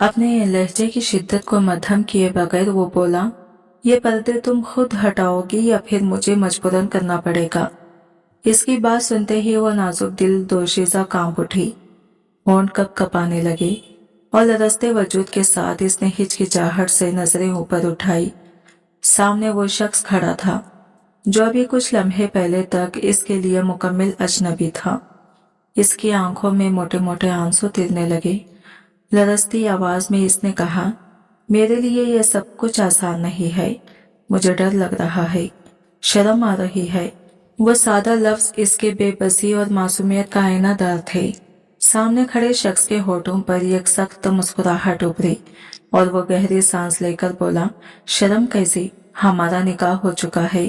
अपने लहजे की शिद्दत को मध्यम किए बगैर वो बोला, ये पर्दे तुम खुद हटाओगी या फिर मुझे मजबूरन करना पड़ेगा। इसकी बात सुनते ही वो नाजुक दिल दोशीजा कांप उठी, होंठ कप कपाने लगे और लरजते वजूद के साथ इसने हिचकिचाहट से नजरें ऊपर उठाई। सामने वो शख्स खड़ा था जो अभी कुछ लम्हे पहले तक इसके लिए मुकम्मल अजनबी था। इसकी आंखों में मोटे मोटे आंसू तिरने लगे। लरजती आवाज में इसने कहा, मेरे लिए यह सब कुछ आसान नहीं है। मुझे डर लग रहा है, शर्म आ रही है। वो सादा लफ्ज इसके बेबसी और मासूमियत का आईनादार थे। सामने खड़े शख्स के होठों पर एक सख्त मुस्कुराहट उभरी और वो गहरी सांस लेकर बोला, शर्म कैसी, हमारा निकाह हो चुका है,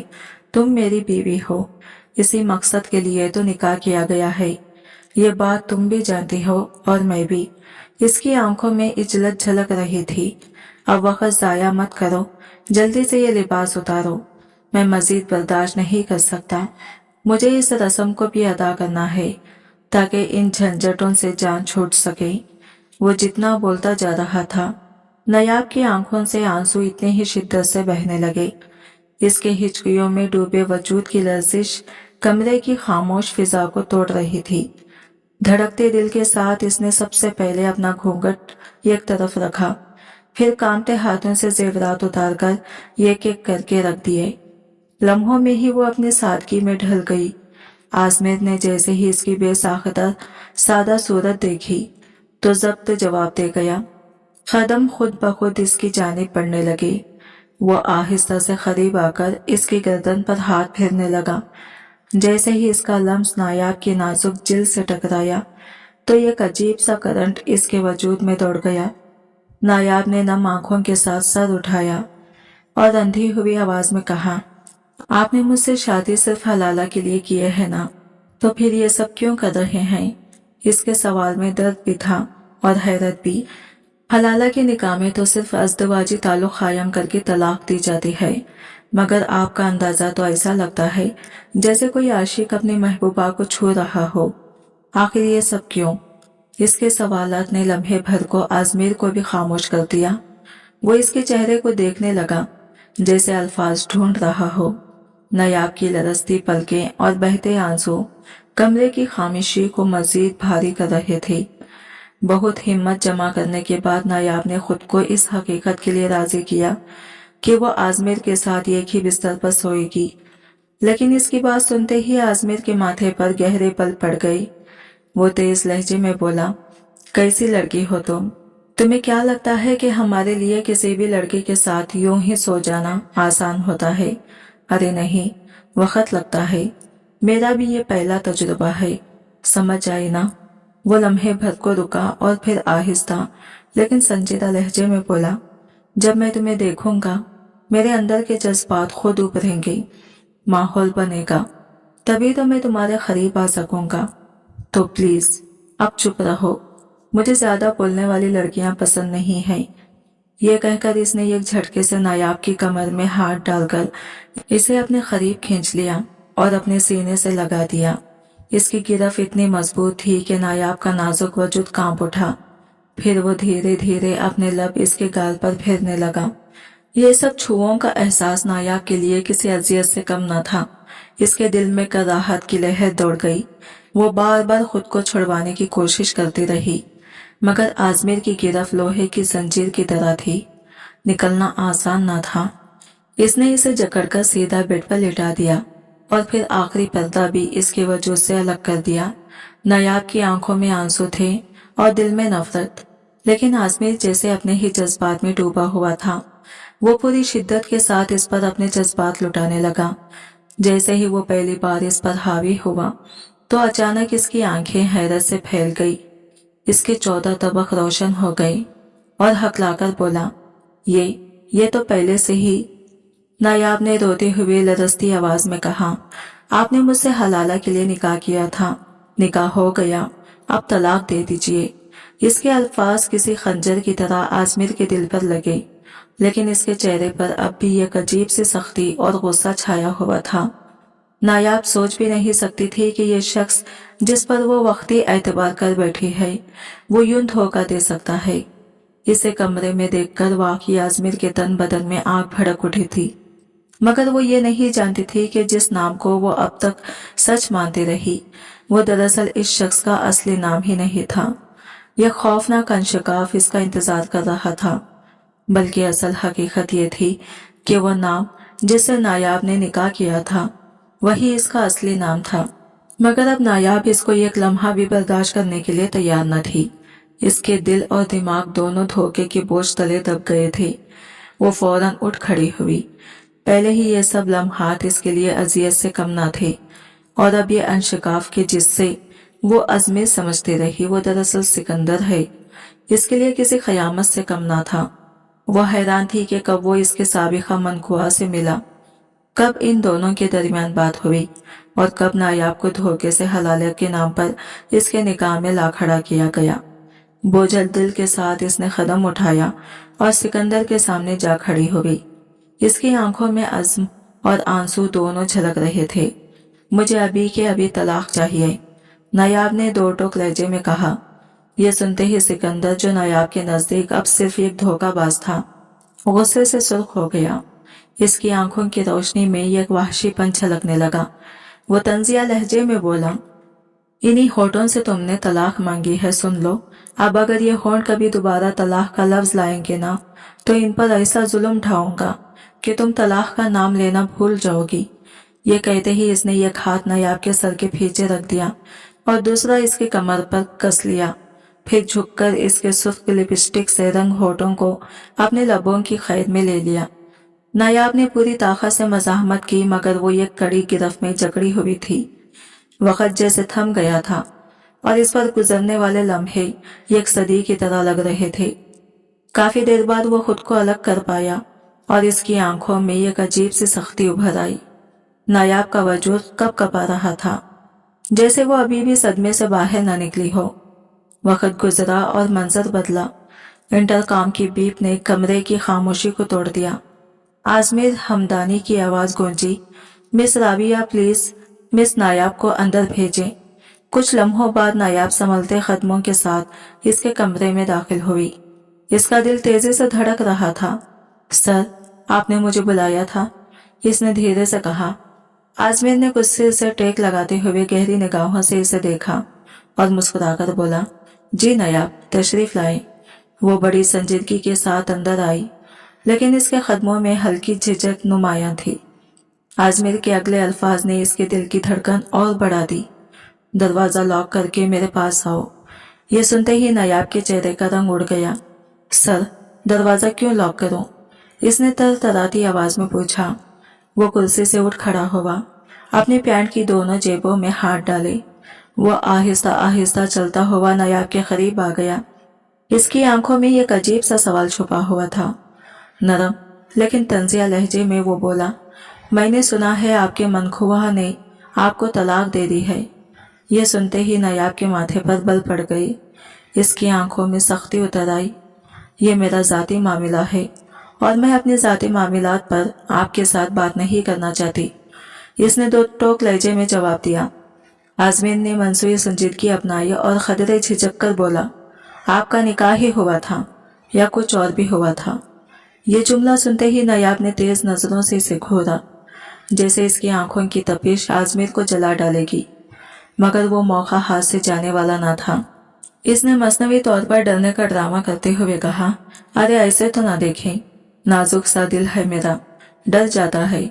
तुम मेरी बीवी हो। इसी मकसद के लिए तो निकाह किया गया है। ये बात तुम भी जानती हो और मैं भी। इसकी आंखों में इजलत झलक रही थी। अब वक्त जाया मत करो, जल्दी से ये लिबास उतारो। मैं मजीद बर्दाश्त नहीं कर सकता। मुझे इस रस्म को भी अदा करना है ताकि इन झंझटों से जान छूट सके। वो जितना बोलता जा रहा था, नायाब की आंखों से आंसू इतनी ही शिद्दत से बहने लगे। इसके हिचकियों में डूबे वजूद की लर्जिश कमरे की खामोश फिजा को तोड़ रही थी। धड़कते दिल के साथ इसने सबसे पहले अपना घूंघट एक तरफ रखा, फिर कांपते हाथों से जेवरात उतारकर एक एक करके रख दिए। लम्हों में ही वो अपनी सादगी में ढल गई। आजमेर ने जैसे ही इसकी बेसाख्ता सादा सूरत देखी तो जब्त जवाब दे गया। कदम खुद ब खुद इसकी जानिब पड़ने लगे। वो आहिस्ता से करीब आकर इसकी गर्दन पर हाथ फेरने लगा। जैसे ही इसका लम्स नायाब की नाजुक जिल्द से टकराया तो एक अजीब सा करंट इसके वजूद में दौड़ गया। नायाब ने नम आंखों के साथ सर उठाया और अंधी हुई आवाज में कहा, आपने मुझसे शादी सिर्फ हलाला के लिए की है ना, तो फिर ये सब क्यों कर रहे हैं? इसके सवाल में दर्द भी था और हैरत भी। हलाला के निकाह में तो सिर्फ अज़दवाजी ताल्लुक कायम करके तलाक दी जाती है, मगर आपका अंदाजा तो ऐसा लगता है जैसे कोई आशिक अपनी महबूबा को छू रहा हो। आखिर ये सब क्यों? इसके सवालात ने लम्हे भर को आजमेर को भी खामोश कर दिया। वो इसके चेहरे को देखने लगा जैसे अल्फाज ढूंढ रहा हो। नायाब की लरजती पलकें और बहते आंसू कमरे की खामोशी को मजीद भारी कर रहे थे। बहुत हिम्मत जमा करने के बाद नायाब ने खुद को इस हकीकत के लिए राजी किया कि वो आजमेर के साथ एक ही बिस्तर पर सोएगी। लेकिन इसकी बात सुनते ही आजमेर के माथे पर गहरे पल पड़ गए। वो तेज लहजे में बोला, कैसी लड़की हो तुम? तुम्हें क्या लगता है कि हमारे लिए किसी भी लड़के के साथ यूं ही सो जाना आसान होता है? अरे नहीं, वक्त लगता है। मेरा भी ये पहला तजुर्बा है, समझ आई ना? वो लम्हे भर को रुका और फिर आहिस्ता लेकिन संजीदा लहजे में बोला, जब मैं तुम्हें देखूंगा मेरे अंदर के जज्बात खुद उभरेंगे, माहौल बनेगा, तभी तो मैं तुम्हारे करीब आ सकूंगा। तो प्लीज अब चुप रहो, मुझे ज्यादा बोलने वाली लड़कियां पसंद नहीं हैं। ये कहकर इसने एक झटके से नायाब की कमर में हाथ डालकर इसे अपने करीब खींच लिया और अपने सीने से लगा दिया। इसकी गिरफ्त इतनी मजबूत थी कि नायाब का नाजुक वजूद कांप उठा। फिर वो धीरे धीरे अपने लब इसके गाल पर फेरने लगा। ये सब छुओं का एहसास नायाब के लिए किसी अजियत से कम न था। इसके दिल में कराहत की लहर दौड़ गई। वो बार बार खुद को छुड़वाने की कोशिश करती रही, मगर आजमेर की गिरफ्त लोहे की जंजीर की तरह थी। निकलना आसान न था। इसने इसे जकड़कर सीधा बेड पर लेटा दिया और फिर आखिरी पर्दा भी इसके वजूद से अलग कर दिया। नायाब की आंखों में आंसू थे और दिल में नफरत, लेकिन आजमेर जैसे अपने ही जज्बात में डूबा हुआ था। वो पूरी शिद्दत के साथ इस पर अपने जज्बात लुटाने लगा। जैसे ही वो पहली बार इस पर हावी हुआ तो अचानक इसकी आंखें हैरत से फैल गई। इसके 14 तबक रोशन हो गए और हकलाकर बोला, ये तो पहले से ही। नायाब ने रोते हुए लरजती आवाज में कहा, आपने मुझसे हलाला के लिए निकाह किया था, निकाह हो गया, अब तलाक दे दीजिए। इसके अल्फाज किसी खंजर की तरह आजमेर के दिल पर लगे, लेकिन इसके चेहरे पर अब भी एक अजीब सी सख्ती और गुस्सा छाया हुआ था। नायाब सोच भी नहीं सकती थी कि ये शख्स जिस पर वो वक्ती एतबार कर बैठी है वो यूं धोखा दे सकता है। इसे कमरे में देखकर वाकई आजमीर के तन बदन में आग भड़क उठी थी, मगर वो ये नहीं जानती थी कि जिस नाम को वो अब तक सच मानती रही वो दरअसल इस शख्स का असली नाम ही नहीं था। यह खौफनाक अंशकाफ इसका इंतजार कर रहा था, बल्कि असल हकीकत ये थी कि वह नाम जिससे नायाब ने निकाह किया था वही इसका असली नाम था। मगर अब नायाब इसको एक लम्हा भी बर्दाश्त करने के लिए तैयार न थी। इसके दिल और दिमाग दोनों धोखे के बोझ तले दब गए थे। वो फौरन उठ खड़ी हुई। पहले ही ये सब लम्हात इसके लिए अजियत से कम न थे, और अब ये अंशकाफ के जिससे वो अजमेर समझती रही वो दरअसल सिकंदर है, इसके लिए किसी क़यामत से कम ना था। वह हैरान थी कि कब वो इसके साबिका मनकुआ से मिला, कब इन दोनों के दरमियान बात हुई, और कब नायाब को धोखे से हलालियत के नाम पर इसके निकाह में ला खड़ा किया गया। बोझल दिल के साथ इसने कदम उठाया और सिकंदर के सामने जा खड़ी हो गई। इसकी आंखों में अज़्म और आंसू दोनों झलक रहे थे। मुझे अभी के अभी तलाक चाहिए, नायाब ने दो टोक लहजे में कहा। यह सुनते ही सिकंदर, जो नायाब के नजदीक अब सिर्फ एक धोखाबाज था, गुस्से से सुर्ख हो गया। इसकी आंखों की रोशनी में एक वहशीपन छलकने लगा। वो तंजिया लहजे में बोला, इन्हीं होठों से तुमने तलाक मांगी है, सुन लो। अब अगर ये होंठ कभी दोबारा तलाक का लफ्ज लाएंगे ना, तो इन पर ऐसा जुल्म ढाऊंगा कि तुम तलाक का नाम लेना भूल जाओगी। ये कहते ही इसने एक हाथ नायाब के सर के पीछे रख दिया और दूसरा इसके कमर पर कस लिया। फिर झुककर इसके सुर्ख लिपस्टिक से रंग होठों को अपने लबों की कैद में ले लिया। नायाब ने पूरी ताकत से मज़ाहमत की, मगर वो एक कड़ी गिरफ्त में जकड़ी हुई थी। वक्त जैसे थम गया था और इस पर गुजरने वाले लम्हे एक सदी की तरह लग रहे थे। काफी देर बाद वो खुद को अलग कर पाया और इसकी आंखों में एक अजीब सी सख्ती उभर आई। नायाब का वजूद कब कपा रहा था, जैसे वो अभी भी सदमे से बाहर न निकली हो। वक्त गुजरा और मंजर बदला। इंटरकॉम की बीप ने कमरे की खामोशी को तोड़ दिया। आजमीर हमदानी की आवाज गूंजी, मिस राबिया प्लीज मिस नायाब को अंदर भेजें। कुछ लम्हों बाद नायाब संभलते कदमों के साथ इसके कमरे में दाखिल हुई। इसका दिल तेजी से धड़क रहा था। सर, आपने मुझे बुलाया था, इसने धीरे से कहा। आजमीर ने गुस्से से टेक लगाते हुए गहरी निगाहों से इसे देखा और मुस्कुराकर बोला, जी नायाब, तशरीफ लाए। वो बड़ी संजीदगी के साथ अंदर आई, लेकिन इसके कदमों में हल्की झिझक नुमायां थी। आजमीर के अगले अल्फाज ने इसके दिल की धड़कन और बढ़ा दी। दरवाजा लॉक करके मेरे पास आओ। ये सुनते ही नायाब के चेहरे का रंग उड़ गया। सर, दरवाजा क्यों लॉक करूं? इसने तरतराती आवाज में पूछा। वो कुर्सी से उठ खड़ा हुआ, अपनी पैंट की दोनों जेबों में हाथ डाले। वो आहिस्ता आहिस्ता चलता हुआ नायाब के करीब आ गया। इसकी आंखों में एक अजीब सा सवाल छुपा हुआ था। नरम लेकिन तंजिया लहजे में वो बोला, मैंने सुना है आपके मनखुआ ने आपको तलाक दे दी है। ये सुनते ही नायाब के माथे पर बल पड़ गई। इसकी आंखों में सख्ती उतर आई। ये मेरा जाती मामला है और मैं अपने जाती मामलात पर आपके साथ बात नहीं करना चाहती, इसने दो टोक लहजे में जवाब दिया। आजमीन ने मनसूई संजीदगी अपनाई और खदरे झिझक कर बोला, आपका निकाह ही हुआ था या कुछ और भी हुआ था? ये जुमला सुनते ही नायाब ने तेज नजरों से इसे घूरा, जैसे इसकी आंखों की तपिश आजमीर को जला डालेगी, मगर वो मौका हाथ से जाने वाला ना था। इसने मसनवी तौर पर डरने का ड्रामा करते हुए कहा, अरे ऐसे तो ना देखें, नाजुक सा दिल है मेरा, डर जाता है।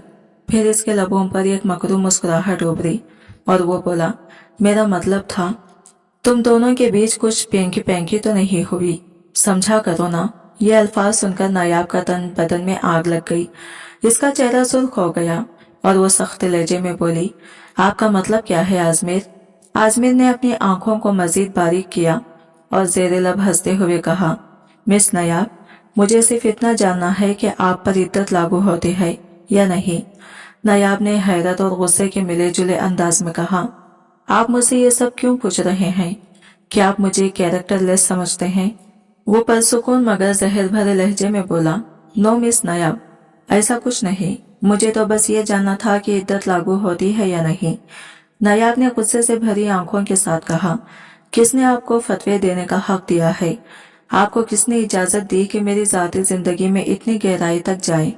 फिर इसके लबों पर एक मकरू मुस्कुराहट उभरी और वो बोला, मेरा मतलब था तुम दोनों के बीच कुछ पेंकी पेंकी तो नहीं हुई, समझा करो ना। ये अल्फाज सुनकर नायाब का तन बदन में आग लग गई। इसका चेहरा सुर्ख हो गया और वो सख्त लहजे में बोली, आपका मतलब क्या है आजमीर? आजमीर ने अपनी आंखों को मजीद बारीक किया और जेरे लब हंसते हुए कहा, मिस नायाब, मुझे सिर्फ इतना जानना है कि आप पर इद्दत लागू होती है या नहीं। नायाब ने हैरत और गुस्से के मिले जुले अंदाज में कहा, आप मुझसे ये सब क्यों पूछ रहे हैं? क्या आप मुझे कैरेक्टरलेस समझते हैं? वो परसुकून मगर जहर भरे लहजे में बोला, नो मिस नायाब, ऐसा कुछ नहीं, मुझे तो बस ये जानना था कि इद्दत लागू होती है या नहीं। नायाब ने गुस्से से भरी आंखों के साथ कहा, किसने आपको फतवे देने का हक दिया है? आपको किसने इजाजत दी कि मेरी जाती जिंदगी में इतनी गहराई तक जाए?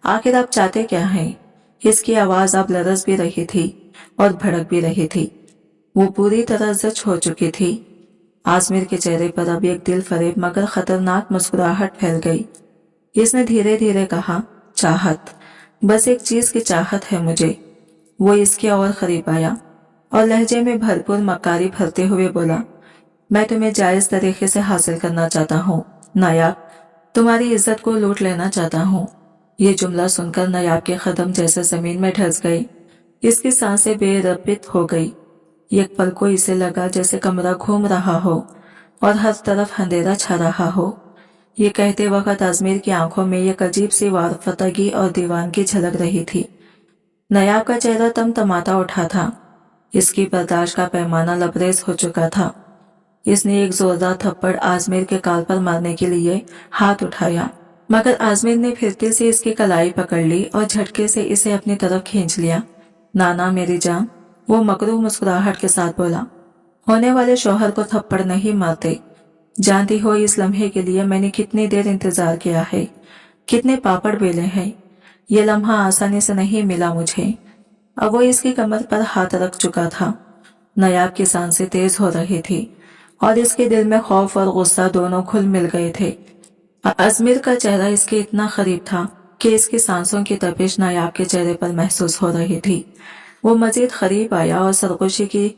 आखिर आप चाहते क्या हैं? इसकी आवाज अब लरज भी रही थी और भड़क भी रही थी। वो पूरी तरह जच हो चुकी थी। आजमीर के चेहरे पर अब एक दिल फरेब मगर खतरनाक मुस्कुराहट फैल गई। इसने धीरे धीरे कहा, चाहत, बस एक चीज की चाहत है मुझे। वो इसके और करीब आया और लहजे में भरपूर मक्कारी भरते हुए बोला, मैं तुम्हें जायज तरीके से हासिल करना चाहता हूँ नायाब, तुम्हारी इज्जत को लूट लेना चाहता हूँ। ये जुमला सुनकर नायाब के कदम जैसे जमीन में धंस गए। इसकी सांसें बेरबित हो गई। एक पल को इसे लगा जैसे कमरा घूम रहा हो और हर तरफ अंधेरा छा रहा हो। ये कहते वक्त आजमीर की आंखों में एक अजीब सी वारफतगी और दीवानगी झलक रही थी। नायाब का चेहरा तमतमाता उठा था। इसकी बर्दाश्त का पैमाना लबरेज हो चुका था। इसने एक जोरदार थप्पड़ आजमीर के गाल पर मारने के लिए हाथ उठाया, मगर आजमीर ने फिरते से इसकी कलाई पकड़ ली और झटके से इसे अपनी तरफ खींच लिया। नाना मेरी जान, वो मकरूह मुस्कुराहट के साथ बोला, होने वाले शौहर को थप्पड़ नहीं मारते। जानती हो इस लम्हे के लिए मैंने कितनी देर इंतजार किया है, कितने पापड़ बेले हैं। ये लम्हा आसानी से नहीं मिला मुझे। अब वो इसकी कमर पर हाथ रख चुका था। नायाब की सांसें तेज हो रही थी और इसके दिल में खौफ और गुस्सा दोनों घुल मिल गए थे। अजमीर का चेहरा इसके इतना करीब था कि इसकी सांसों की तपिश नायाब के चेहरे पर महसूस हो रही थी। वो मजीद करीब आया और सरगोशी की,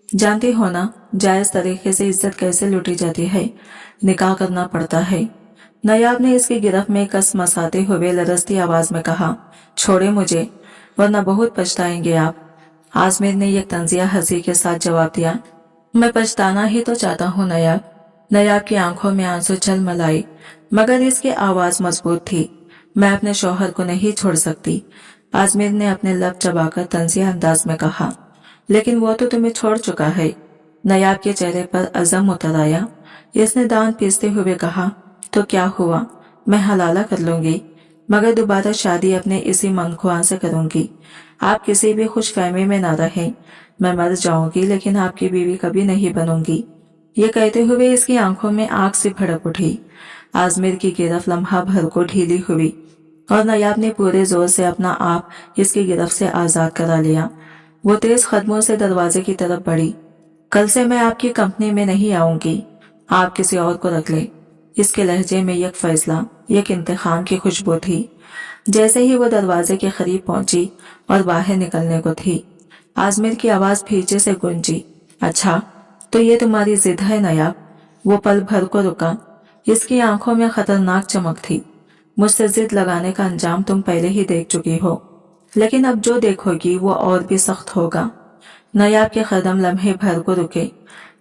जानती हो ना जायज तरीके से इज्जत कैसे लूटी जाती है, निकाह करना पड़ता है। नायाब ने इसकी गिरफ्त में कस मसाते हुए लरजती आवाज में कहा, छोड़े मुझे वरना बहुत पछताएंगे आप। आजमीर ने एक तंजिया हंसी के साथ जवाब दिया, मैं पछताना ही तो चाहता हूँ नायाब। नायाब की आंखों में आंसू झलमलाए मगर इसकी आवाज मजबूत थी। मैं अपने शौहर को नहीं छोड़ सकती। आजमीर ने अपने लब चबाकर तंजिया अंदाज में कहा, लेकिन वो तो तुम्हें छोड़ चुका है। नायाब के चेहरे पर अज़म उतर आया। इसने दांत पीसते हुए कहा, तो क्या हुआ, मैं हलाला कर लूंगी, मगर दोबारा शादी अपने इसी मनख्वाह से करूंगी। आप किसी भी खुश फहमी में ना रहें। मैं मर जाऊंगी लेकिन आपकी बीवी कभी नहीं बनूंगी। ये कहते हुए इसकी आंखों में आग से भड़क उठी। आजमीर की गिरफ्त लम्हा भर को ढीली हुई और नायाब ने पूरे जोर से अपना आप इसकी गिरफ्त से आजाद करा लिया। वो तेज कदमों से दरवाजे की तरफ बढ़ी। कल से मैं आपकी कंपनी में नहीं आऊंगी, आप किसी और को रख ले। इसके लहजे में एक फैसला, एक इंतखाम की खुशबू थी। जैसे ही वो दरवाजे के करीब पहुंची और बाहर निकलने को थी, आजमीर की आवाज पीछे से गूंजी, अच्छा तो ये तुम्हारी जिद है नायाब। वो पल भर को रुका। इसकी आंखों में खतरनाक चमक थी। मुझसे जिद लगाने का अंजाम तुम पहले ही देख चुकी हो, लेकिन अब जो देखोगी वो और भी सख्त होगा। नायाब के कदम लम्हे भर को रुके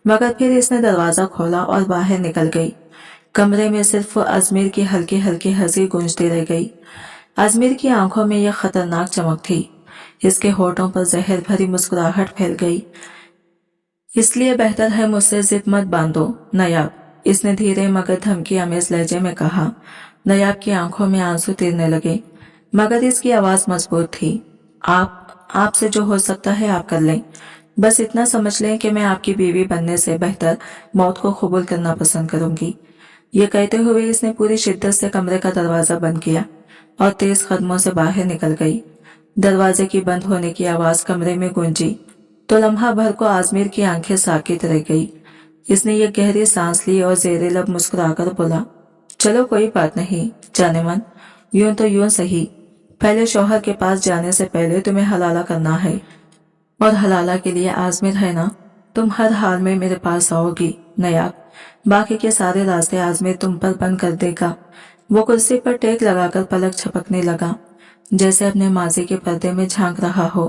मगर फिर इसने दरवाजा खोला और बाहर निकल गई। कमरे में सिर्फ अजमीर की हल्की हल्की हंसी गूंजती रह गई। अजमीर की आंखों में यह खतरनाक चमक थी। इसके होठों पर जहर भरी मुस्कुराहट फैल गई। इसलिए बेहतर है मुझसे जिद मत बांधो नायाब, इसने धीरे मगर धमकी आमेज लहजे में कहा। नायाब की आंखों में आंसू तीरने लगे मगर इसकी आवाज मजबूत थी। आपसे जो हो सकता है आप कर लें। बस इतना समझ लें कि मैं आपकी बीवी बनने से बेहतर मौत को कबूल करना पसंद करूंगी। ये कहते हुए इसने पूरी शिद्दत से कमरे का दरवाजा बंद किया और तेज कदमों से बाहर निकल गई। दरवाजे की बंद होने की आवाज कमरे में गूंजी तो लम्हा भर को आजमीर की आंखें साकित रह गई। इसने ये गहरी सांस ली और जेरे लब मुस्कुराकर बोला, चलो कोई बात नहीं जाने मन, यूं तो यूं सही, पहले शौहर के पास जाने से पहले तुम्हें हलाला करना है और हलाला के लिए आजमीर है ना, तुम हर हाल में मेरे पास आओगी नायाब। बाकी के सारे रास्ते आजमीर तुम पर बंद कर देगा। वो कुर्सी पर टेक लगाकर पलक झपकने लगा जैसे अपने माजी के पर्दे में झांक रहा हो।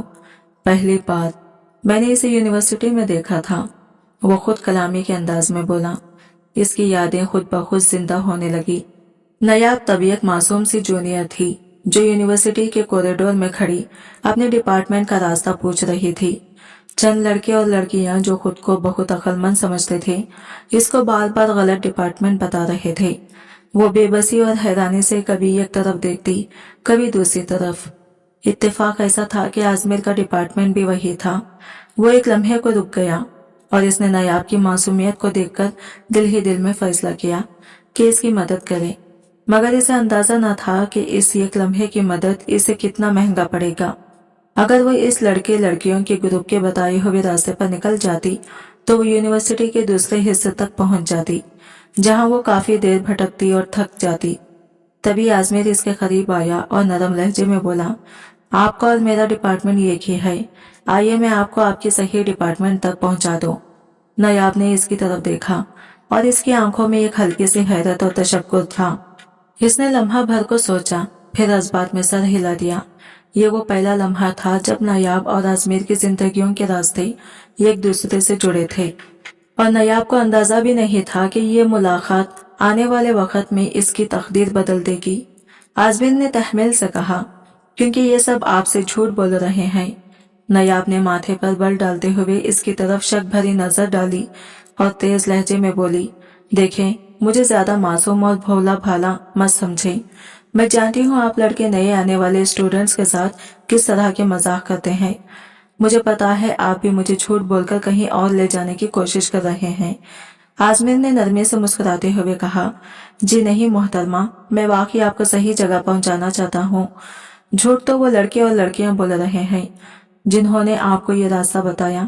पहली बार मैंने इसे यूनिवर्सिटी में देखा था, वो खुद कलामी के अंदाज में बोला। इसकी यादें खुद ब खुद जिंदा होने लगी। नायाब तभी एक मासूम सी जूनियर थी जो यूनिवर्सिटी के कॉरिडोर में खड़ी अपने डिपार्टमेंट का रास्ता पूछ रही थी। चंद लड़के और लड़कियां जो खुद को बहुत अक्लमंद समझते थे, इसको बार बार गलत डिपार्टमेंट बता रहे थे। वो बेबसी और हैरानी से कभी एक तरफ देखती, कभी दूसरी तरफ। इत्तेफाक ऐसा था कि आजमीर का डिपार्टमेंट भी वही था। वो एक लम्हे को रुक गया और इसने नायाब की मासूमियत को देखकर दिल ही दिल में फैसला किया कि इसकी मदद करे, मगर इसे अंदाजा न था कि इस एक लम्हे की मदद इसे कितना महंगा पड़ेगा। अगर वो इस लड़के लड़कियों के ग्रुप के बताए हुए रास्ते पर निकल जाती तो वो यूनिवर्सिटी के दूसरे हिस्से तक पहुंच जाती, जहां वो काफी देर भटकती और थक जाती। तभी आजमेर इसके करीब आया और नरम लहजे में बोला, आपका और मेरा डिपार्टमेंट एक ही है, आइए मैं आपको आपके सही डिपार्टमेंट तक पहुंचा दूं। नायाब ने इसकी तरफ देखा और इसकी आंखों में एक हल्की सी हैरत और तशक्कुर था। इसने लम्हा भर को सोचा, फिर जज्बात में सर हिला दिया। ये वो पहला लम्हा था जब नायाब और आजमेर की जिंदगियों के रास्ते एक दूसरे से जुड़े थे, और नायाब को अंदाजा भी नहीं था कि ये मुलाकात आने वाले वक्त में इसकी तकदीर बदल देगी। आजमेर ने तहमील से कहा, क्योंकि ये सब आपसे झूठ बोल रहे हैं। नायाब ने माथे पर बल डालते हुए इसकी तरफ शक भरी नजर डाली और तेज लहजे में बोली, देखें, मुझे ज्यादा मासूम और भोला भाला मत समझे। मैं जानती हूँ आप लड़के नए आने वाले स्टूडेंट्स के साथ किस तरह के मजाक करते हैं। मुझे पता है आप भी मुझे झूठ बोलकर कहीं और ले जाने की कोशिश कर रहे हैं। आजमीर ने नरमी से मुस्कुराते हुए कहा, जी नहीं मोहतरमा, मैं वाकई आपको सही जगह पहुंचाना चाहता हूँ। झूठ तो वो लड़के और लड़कियां बोल रहे हैं जिन्होंने आपको ये रास्ता बताया।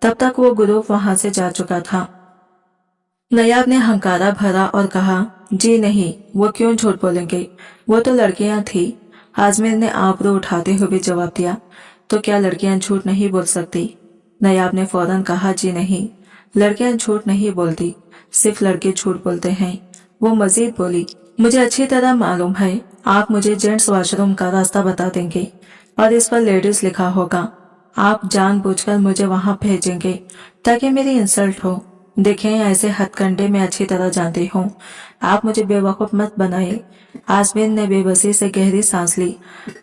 तब तक वो ग्रुप वहां से जा चुका था। नायाब ने हंकारा भरा और कहा, जी नहीं, वो क्यों झूठ बोलेंगे, वो तो लड़कियां थी। आजमीर ने आबरू उठाते हुए जवाब दिया, तो क्या लड़कियां झूठ नहीं बोल सकती? नायाब ने फौरन कहा, जी नहीं, लड़कियां झूठ नहीं बोलती, सिर्फ लड़के झूठ बोलते हैं। वो मजीद बोली, मुझे अच्छी तरह मालूम है आप मुझे जेंट्स वॉशरूम का रास्ता बता देंगे और इस पर लेडीज लिखा होगा। आप जानबूझकर मुझे वहां भेजेंगे ताकि मेरी इंसल्ट हो। देखें, ऐसे हथकंडे में अच्छी तरह जानती हूँ, आप मुझे बेवकूफ मत बनाए। आजमीर ने बेबसी से गहरी सांस ली।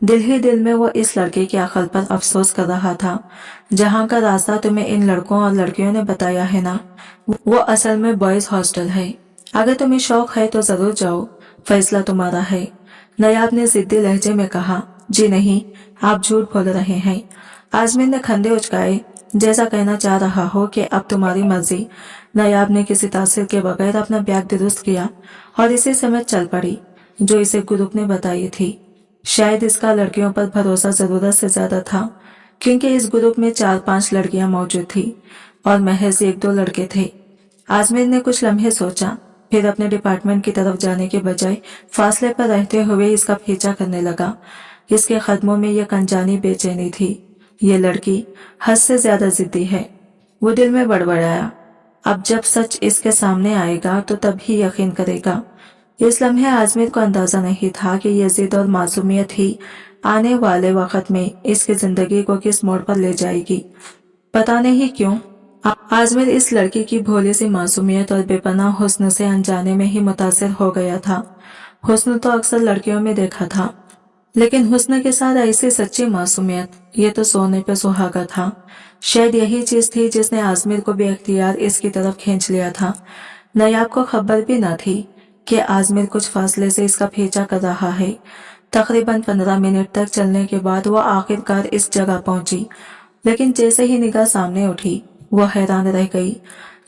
दिल ही दिल में वो इस लड़के की अकल पर अफसोस कर रहा था। जहाँ का रास्ता तुम्हें इन लड़कों और लड़कियों ने बताया है ना, वो असल में बॉयज हॉस्टल है। अगर तुम्हें शौक है तो जरूर जाओ, फैसला तुम्हारा है। नायाब ने जिद्दी लहजे में कहा, जी नहीं, आप झूठ बोल रहे हैं। आजमीर ने खंडे उचकाए, जैसा कहना चाह रहा हो कि अब तुम्हारी मर्जी। नायाब ने किसी तासीर के बगैर अपना बैग दुरुस्त किया और इसी समय चल पड़ी जो इसे ग्रुप ने बताई थी। शायद इसका लड़कियों पर भरोसा जरूरत से ज्यादा था, क्योंकि इस ग्रुप में 4-5 लड़कियां मौजूद थी और महज 1-2 लड़के थे। आजमीर ने कुछ लम्हे सोचा, फिर अपने डिपार्टमेंट की तरफ जाने के बजाय फासले पर रहते हुए इसका पीछा करने लगा। इसके कदमों में यह अनजानी बेचैनी थी। ये लड़की हद से ज्यादा जिद्दी है। वो दिल में बड़बड़ाया, अब जब सच इसके सामने आएगा तो तब ही यकीन करेगा। इस लम्हे आजमीर को अंदाजा नहीं था कि ये जिद और मासूमियत ही आने वाले वक्त में इसकी जिंदगी को किस मोड़ पर ले जाएगी। पता नहीं क्यों आजमीर इस लड़की की भोली सी मासूमियत और बेपनाह हुस्न से अनजाने में ही मुतासिर हो गया था। हुस्न तो अक्सर लड़कियों में देखा था, लेकिन हुस्न के साथ ऐसी सच्ची मासूमियत, ये तो सोने पे सुहागा था। शायद यही चीज थी जिसने आजमीर को बेअख्तियार इसकी तरफ खींच लिया था। नायाब को खबर भी न थी कि आजमीर कुछ फासले से इसका पीछा कर रहा है। तकरीबन 15 मिनट तक चलने के बाद वो आखिरकार इस जगह पहुंची, लेकिन जैसे ही निगाह सामने उठी वो हैरान रह गई।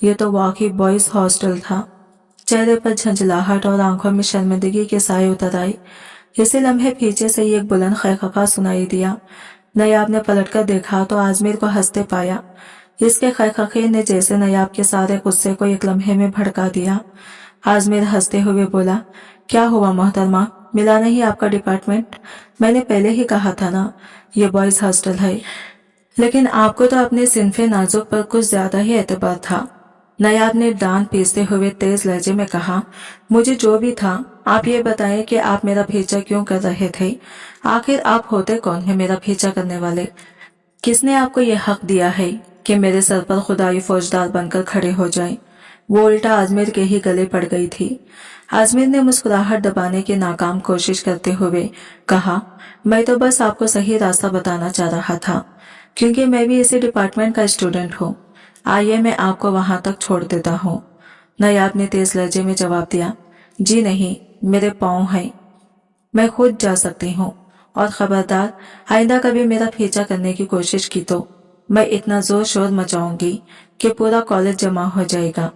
ये तो वाकई बॉयज हॉस्टल था। चेहरे पर झंझलाहट और आंखों में शर्मिंदगी के साए उतर आए। इसी लम्हे पीछे से एक बुलंद खैखा सुनाई दिया। नायाब ने पलटकर देखा तो आजमीर को हंसते पाया। इसके खैखखे ने जैसे नायाब के सारे गुस्से को एक लम्हे में भड़का दिया। आजमीर हंसते हुए बोला, क्या हुआ मोहतरमा, मिला नहीं आपका डिपार्टमेंट? मैंने पहले ही कहा था ना, ये बॉयज हॉस्टल है। लेकिन आपको तो अपने सिनफे नाजुक पर कुछ ज्यादा ही एतबार था। नायाब ने दांत पीसते हुए तेज लहजे में कहा, मुझे जो भी था, आप ये बताएं कि आप मेरा पीछा क्यों कर रहे थे? आखिर आप होते कौन है मेरा पीछा करने वाले? किसने आपको ये हक दिया है कि मेरे सर पर खुदाई फौजदार बनकर खड़े हो जाएं? वो उल्टा आजमीर के ही गले पड़ गई थी। आजमीर ने मुस्कुराहट दबाने की नाकाम कोशिश करते हुए कहा, मैं तो बस आपको सही रास्ता बताना चाह रहा था, क्योंकि मैं भी इसी डिपार्टमेंट का स्टूडेंट हूँ। आइए मैं आपको वहां तक छोड़ देता हूँ। नायाब ने तेज लहजे में जवाब दिया, जी नहीं, मेरे पाँव हैं, मैं खुद जा सकती हूँ, और खबरदार आइंदा कभी मेरा पीछा करने की कोशिश की तो मैं इतना जोर शोर मचाऊंगी कि पूरा कॉलेज जमा हो जाएगा,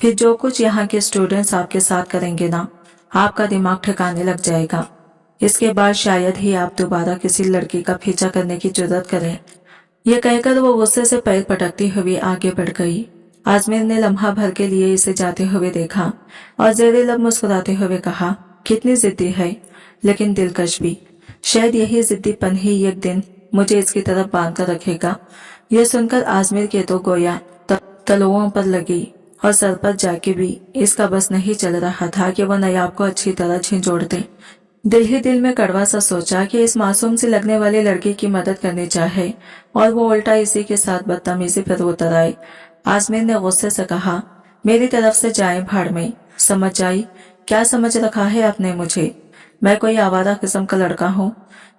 फिर जो कुछ यहाँ के स्टूडेंट्स आपके साथ करेंगे ना, आपका दिमाग ठिकाने लग जाएगा। इसके बाद शायद ही आप दोबारा किसी लड़की का पीछा करने की जरूरत करें। यह कहकर वो गुस्से से पैर पटकती हुई आगे बढ़ गई। आजमीर ने लम्हा भर के लिए इसे जाते हुए देखा और ज़ेरे लब मुस्कुराते हुए कहा, कितनी जिद्दी है, लेकिन दिलकश भी। शायद यही जिद्दीपन ही एक दिन मुझे इसकी तरफ बांध कर रखेगा। यह सुनकर आजमीर के तो गोया तलुओं पर लगी और सर पर जाके भी इसका बस नहीं चल रहा था कि वह नयाब को अच्छी तरह झिंझोड़ दे। दिल ही दिल में कड़वा सा सोचा कि इस मासूम से लगने वाली लड़की की मदद करनी चाहे और वो उल्टा इसी के साथ बदतमीजी पर उतर आए। आजमीर ने गुस्से से कहा, मेरी तरफ से जाए भाड़ में, समझ आई? क्या समझ रखा है आपने मुझे? मैं कोई आवारा किस्म का लड़का हूँ?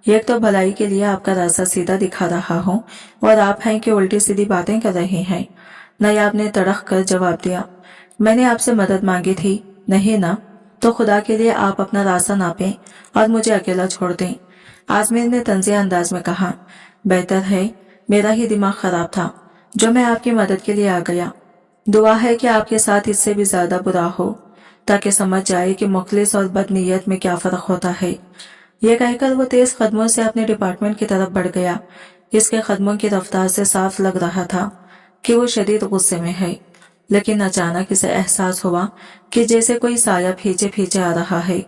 एक तो भलाई के लिए आपका रास्ता सीधा दिखा रहा हूँ और आप हैं कि उल्टी सीधी बातें कर रहे हैं। नयाब ने तड़क कर जवाब दिया, मैंने आपसे मदद मांगी थी, नहीं ना? तो खुदा के लिए आप अपना रास्ता नापें और मुझे अकेला छोड़ दें। आजमीर ने तंजिया अंदाज में कहा, बेहतर है, मेरा ही दिमाग खराब था जो मैं आपकी मदद के लिए आ गया। दुआ है कि आपके साथ इससे भी ज्यादा बुरा हो, ताकि समझ जाए कि मुखलिस और बदनीयत में क्या फर्क होता है। यह कहकर वो तेज कदमों से अपने डिपार्टमेंट की तरफ बढ़ गया। इसके कदमों की रफ्तार से साफ लग रहा था कि वो शदीद गुस्से में है, लेकिन अचानक इसे एहसास हुआ कि जैसे कोई साया पीछे पीछे आ रहा है।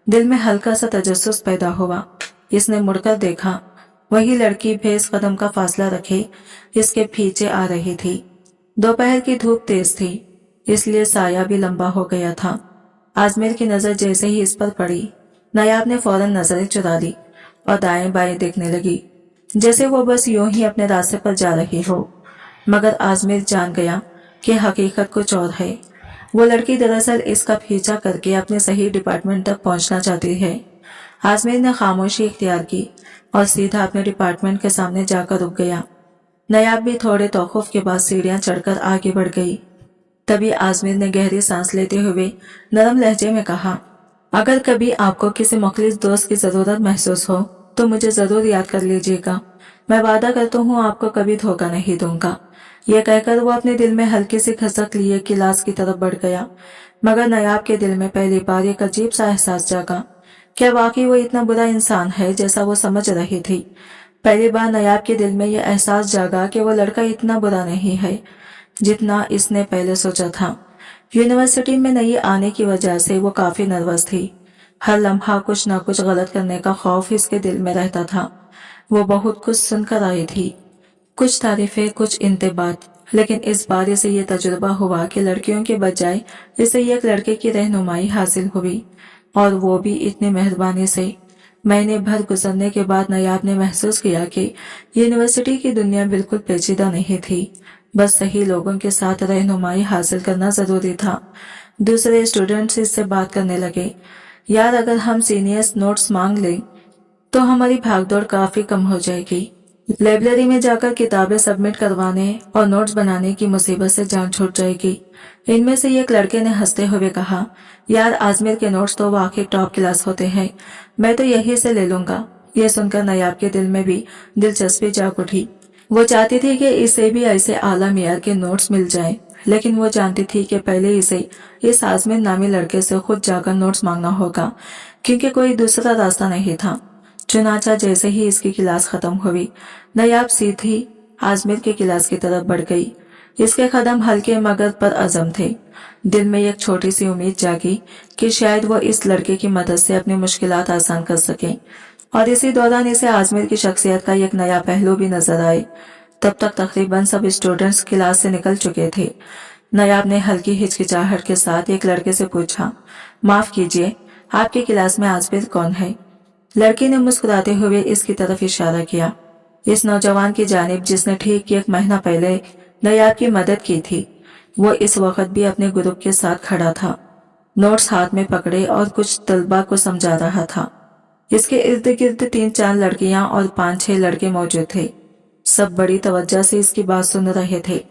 दिल में हल्का सा तजस्सुस पैदा हुआ। इसने मुड़कर देखा, वही लड़की बेस कदम का फासला रखे इसके पीछे आ रही थी। दोपहर की धूप तेज थी, इसलिए साया भी लंबा हो गया था। आजमीर की नजर जैसे ही इस पर पड़ी, नयाब ने फौरन नजरें चुरा ली और दाएं बाएं देखने लगी, जैसे वो बस यूं ही अपने रास्ते पर जा रही हो। मगर आजमीर जान गया कि हकीकत कुछ और है। वो लड़की दरअसल इसका पीछा करके अपने सही डिपार्टमेंट तक पहुंचना चाहती है। आजमीर ने खामोशी इख्तियार की और सीधा अपने डिपार्टमेंट के सामने जाकर रुक गया। नयाब भी थोड़े तौखुफ के बाद सीढ़ियां चढ़कर आगे बढ़ गई। तभी आजमीर ने गहरी सांस लेते हुए नरम लहजे में कहा, अगर कभी आपको किसी मुखलिस दोस्त की जरूरत महसूस हो तो मुझे जरूर याद कर लीजिएगा। मैं वादा करता हूँ आपको कभी धोखा नहीं दूंगा। यह कहकर वो अपने दिल में हल्की सी खसक लिए क्लास की तरफ बढ़ गया। मगर नयाब के दिल में पहली बार एक अजीब सा एहसास जागा। क्या वाकई वो इतना बुरा इंसान है जैसा वो समझ रही थी? पहली बार नयाब के दिल में यह एहसास जागा कि वो लड़का इतना बुरा नहीं है जितना इसने पहले सोचा था। यूनिवर्सिटी में नई आने की वजह से वो काफी नर्वस थी। हर लम्हा कुछ न कुछ गलत करने का खौफ इसके दिल में रहता था। वो बहुत कुछ सुनकर आई थी, कुछ तारीफें, कुछ इंतबात, लेकिन इस बार इसे ये तजुर्बा हुआ कि लड़कियों के बजाय इसे एक लड़के की रहनुमाई हासिल हुई, और वो भी इतनी मेहरबानी से। महीने भर गुजरने के बाद नयाब ने महसूस किया कि यूनिवर्सिटी की दुनिया बिल्कुल पेचीदा नहीं थी। बस सही लोगों के साथ रहनुमाई हासिल करना जरूरी था। दूसरे स्टूडेंट्स इससे बात करने लगे, यार अगर हम सीनियर्स नोट्स मांग लें तो हमारी भागदौड़ काफी कम हो जाएगी। लाइब्रेरी में जाकर किताबें सबमिट करवाने और नोट्स बनाने की मुसीबत से जान छूट जाएगी। इनमें से एक लड़के ने हंसते हुए कहा, यार आजमीर के नोट्स तो वाकई टॉप क्लास होते हैं, मैं तो यही से ले लूंगा। यह सुनकर नयाब के दिल में भी दिलचस्पी जाग उठी। वो चाहती थी कि इसे भी ऐसे आला मियार के नोट्स मिल जाएं, लेकिन वो जानती थी कि पहले इसे इस आजमीर नामी लड़के से खुद जाकर नोट्स मांगना होगा, क्योंकि कोई दूसरा रास्ता नहीं था। चुनाचा जैसे ही इसकी क्लास खत्म हुई, नयाब सीधी आजमीर की क्लास की तरफ बढ़ गई। इसके कदम हल्के मगर पर अज़म थे। दिल में एक छोटी सी उम्मीद जागी कि शायद वो इस लड़के की मदद से अपनी मुश्किलात आसान कर सके, और इसी दौरान इसे आजमीर की शख्सियत का एक नया पहलू भी नजर आए। तब तक तकरीबन सब स्टूडेंट्स क्लास से निकल चुके थे। नयाब ने हल्की हिचकिचाहट के साथ एक लड़के से पूछा, माफ कीजिए, आपकी क्लास में आजमीर कौन है? लड़की ने मुस्कुराते हुए इसकी तरफ इशारा किया, इस नौजवान की जानिब जिसने ठीक एक महीना पहले नयाब की मदद की थी। वो इस वक्त भी अपने ग्रुप के साथ खड़ा था, नोट्स हाथ में पकड़े और कुछ तलबा को समझा रहा था। इसके इर्द गिर्द 3-4 लड़कियां और 5-6 लड़के मौजूद थे। सब बड़ी तवज्जो से इसकी बात सुन रहे थे।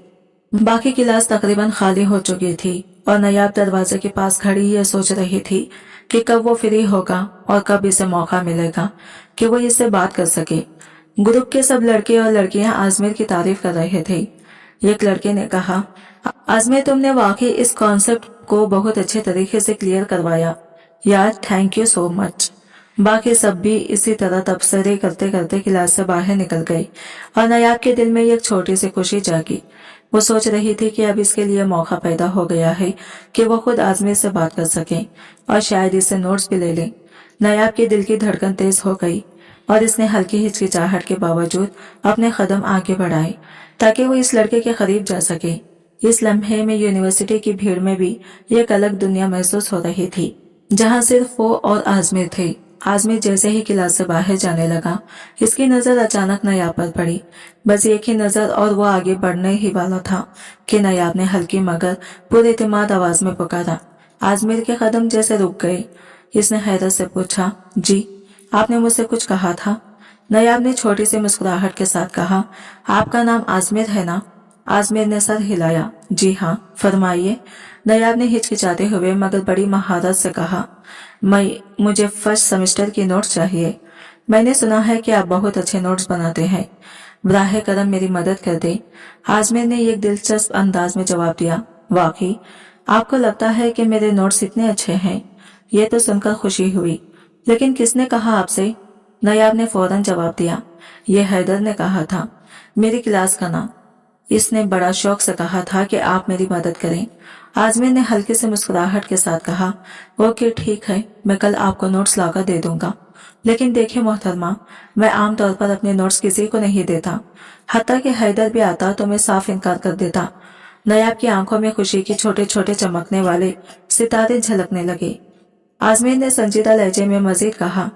बाकी क्लास तकरीबन खाली हो चुकी थी और नयाब दरवाजे के पास खड़ी ये सोच रही थी कि कब वो फ्री होगा और कब इसे मौका मिलेगा कि वो इससे बात कर सके। ग्रुप के सब लड़के और लड़कियां आजमीर की तारीफ कर रहे थे। एक लड़के ने कहा, आजमेर तुमने वाकई इस कॉन्सेप्ट को बहुत अच्छे तरीके से क्लियर करवाया यार, थैंक यू सो मच। बाकी सब भी इसी तरह तबसरे करते करते क्लास से बाहर निकल गई और नायाब के दिल में एक छोटी सी खुशी जागी। वो सोच रही थी कि अब इसके लिए मौका पैदा हो गया है कि वो खुद आजमेर से बात कर सके और शायद इससे नोट्स भी ले ले। नायाब के दिल की धड़कन तेज हो गई और इसने हल्की हिचकिचाहट के बावजूद अपने कदम आगे बढ़ाए ताकि वो इस लड़के के करीब जा सके। इस लम्हे में यूनिवर्सिटी की भीड़ में भी एक अलग दुनिया महसूस हो रही थी, जहाँ सिर्फ वो और आजमेर थे। आजमेर जैसे ही क्लास से बाहर जाने लगा, इसकी नजर अचानक नायाब पर पड़ी। बस एक ही नजर और वो आगे बढ़ने ही वाला था कि नायाब ने हल्की मगर पूरे एतमाद आवाज में पुकारा। आजमेर के कदम जैसे रुक गए। इसने हैरत से पूछा, जी आपने मुझसे कुछ कहा था? नायाब ने छोटी सी मुस्कुराहट के साथ कहा, आपका नाम आजमेर है ना? आजमेर ने सर हिलाया, जी हाँ, फरमाइए। नायाब ने हिचकिचाते हुए मगर बड़ी महारत से कहा, मुझे फर्स्ट सेमेस्टर की नोट्स चाहिए। मैंने सुना है कि आप बहुत अच्छे नोट्स बनाते हैं, बराह करम मेरी मदद कर दे। आजमेर ने एक दिलचस्प अंदाज में जवाब दिया, वाकई आपको लगता है कि मेरे नोट्स इतने अच्छे हैं? ये तो सुनकर खुशी हुई, लेकिन किसने कहा आपसे? नायाब ने फौरन जवाब दिया, ये हैदर ने कहा था, मेरी क्लास का नाम। इसने बड़ा शौक से कहा था कि आप मेरी मदद करें। आजमेर ने हल्के से मुस्कुराहट के साथ कहा, ओके ठीक है, मैं कल आपको नोट्स लाकर दे दूंगा। लेकिन देखिए मोहतरमा, मैं आमतौर पर अपने नोट्स किसी को नहीं देता, हत्ता कि हैदर भी आता तो मैं साफ इनकार कर देता। नायाब की आंखों में खुशी के छोटे छोटे चमकने वाले सितारे झलकने लगे। आजमेर ने संजीदा लहजे में मजीद कहा,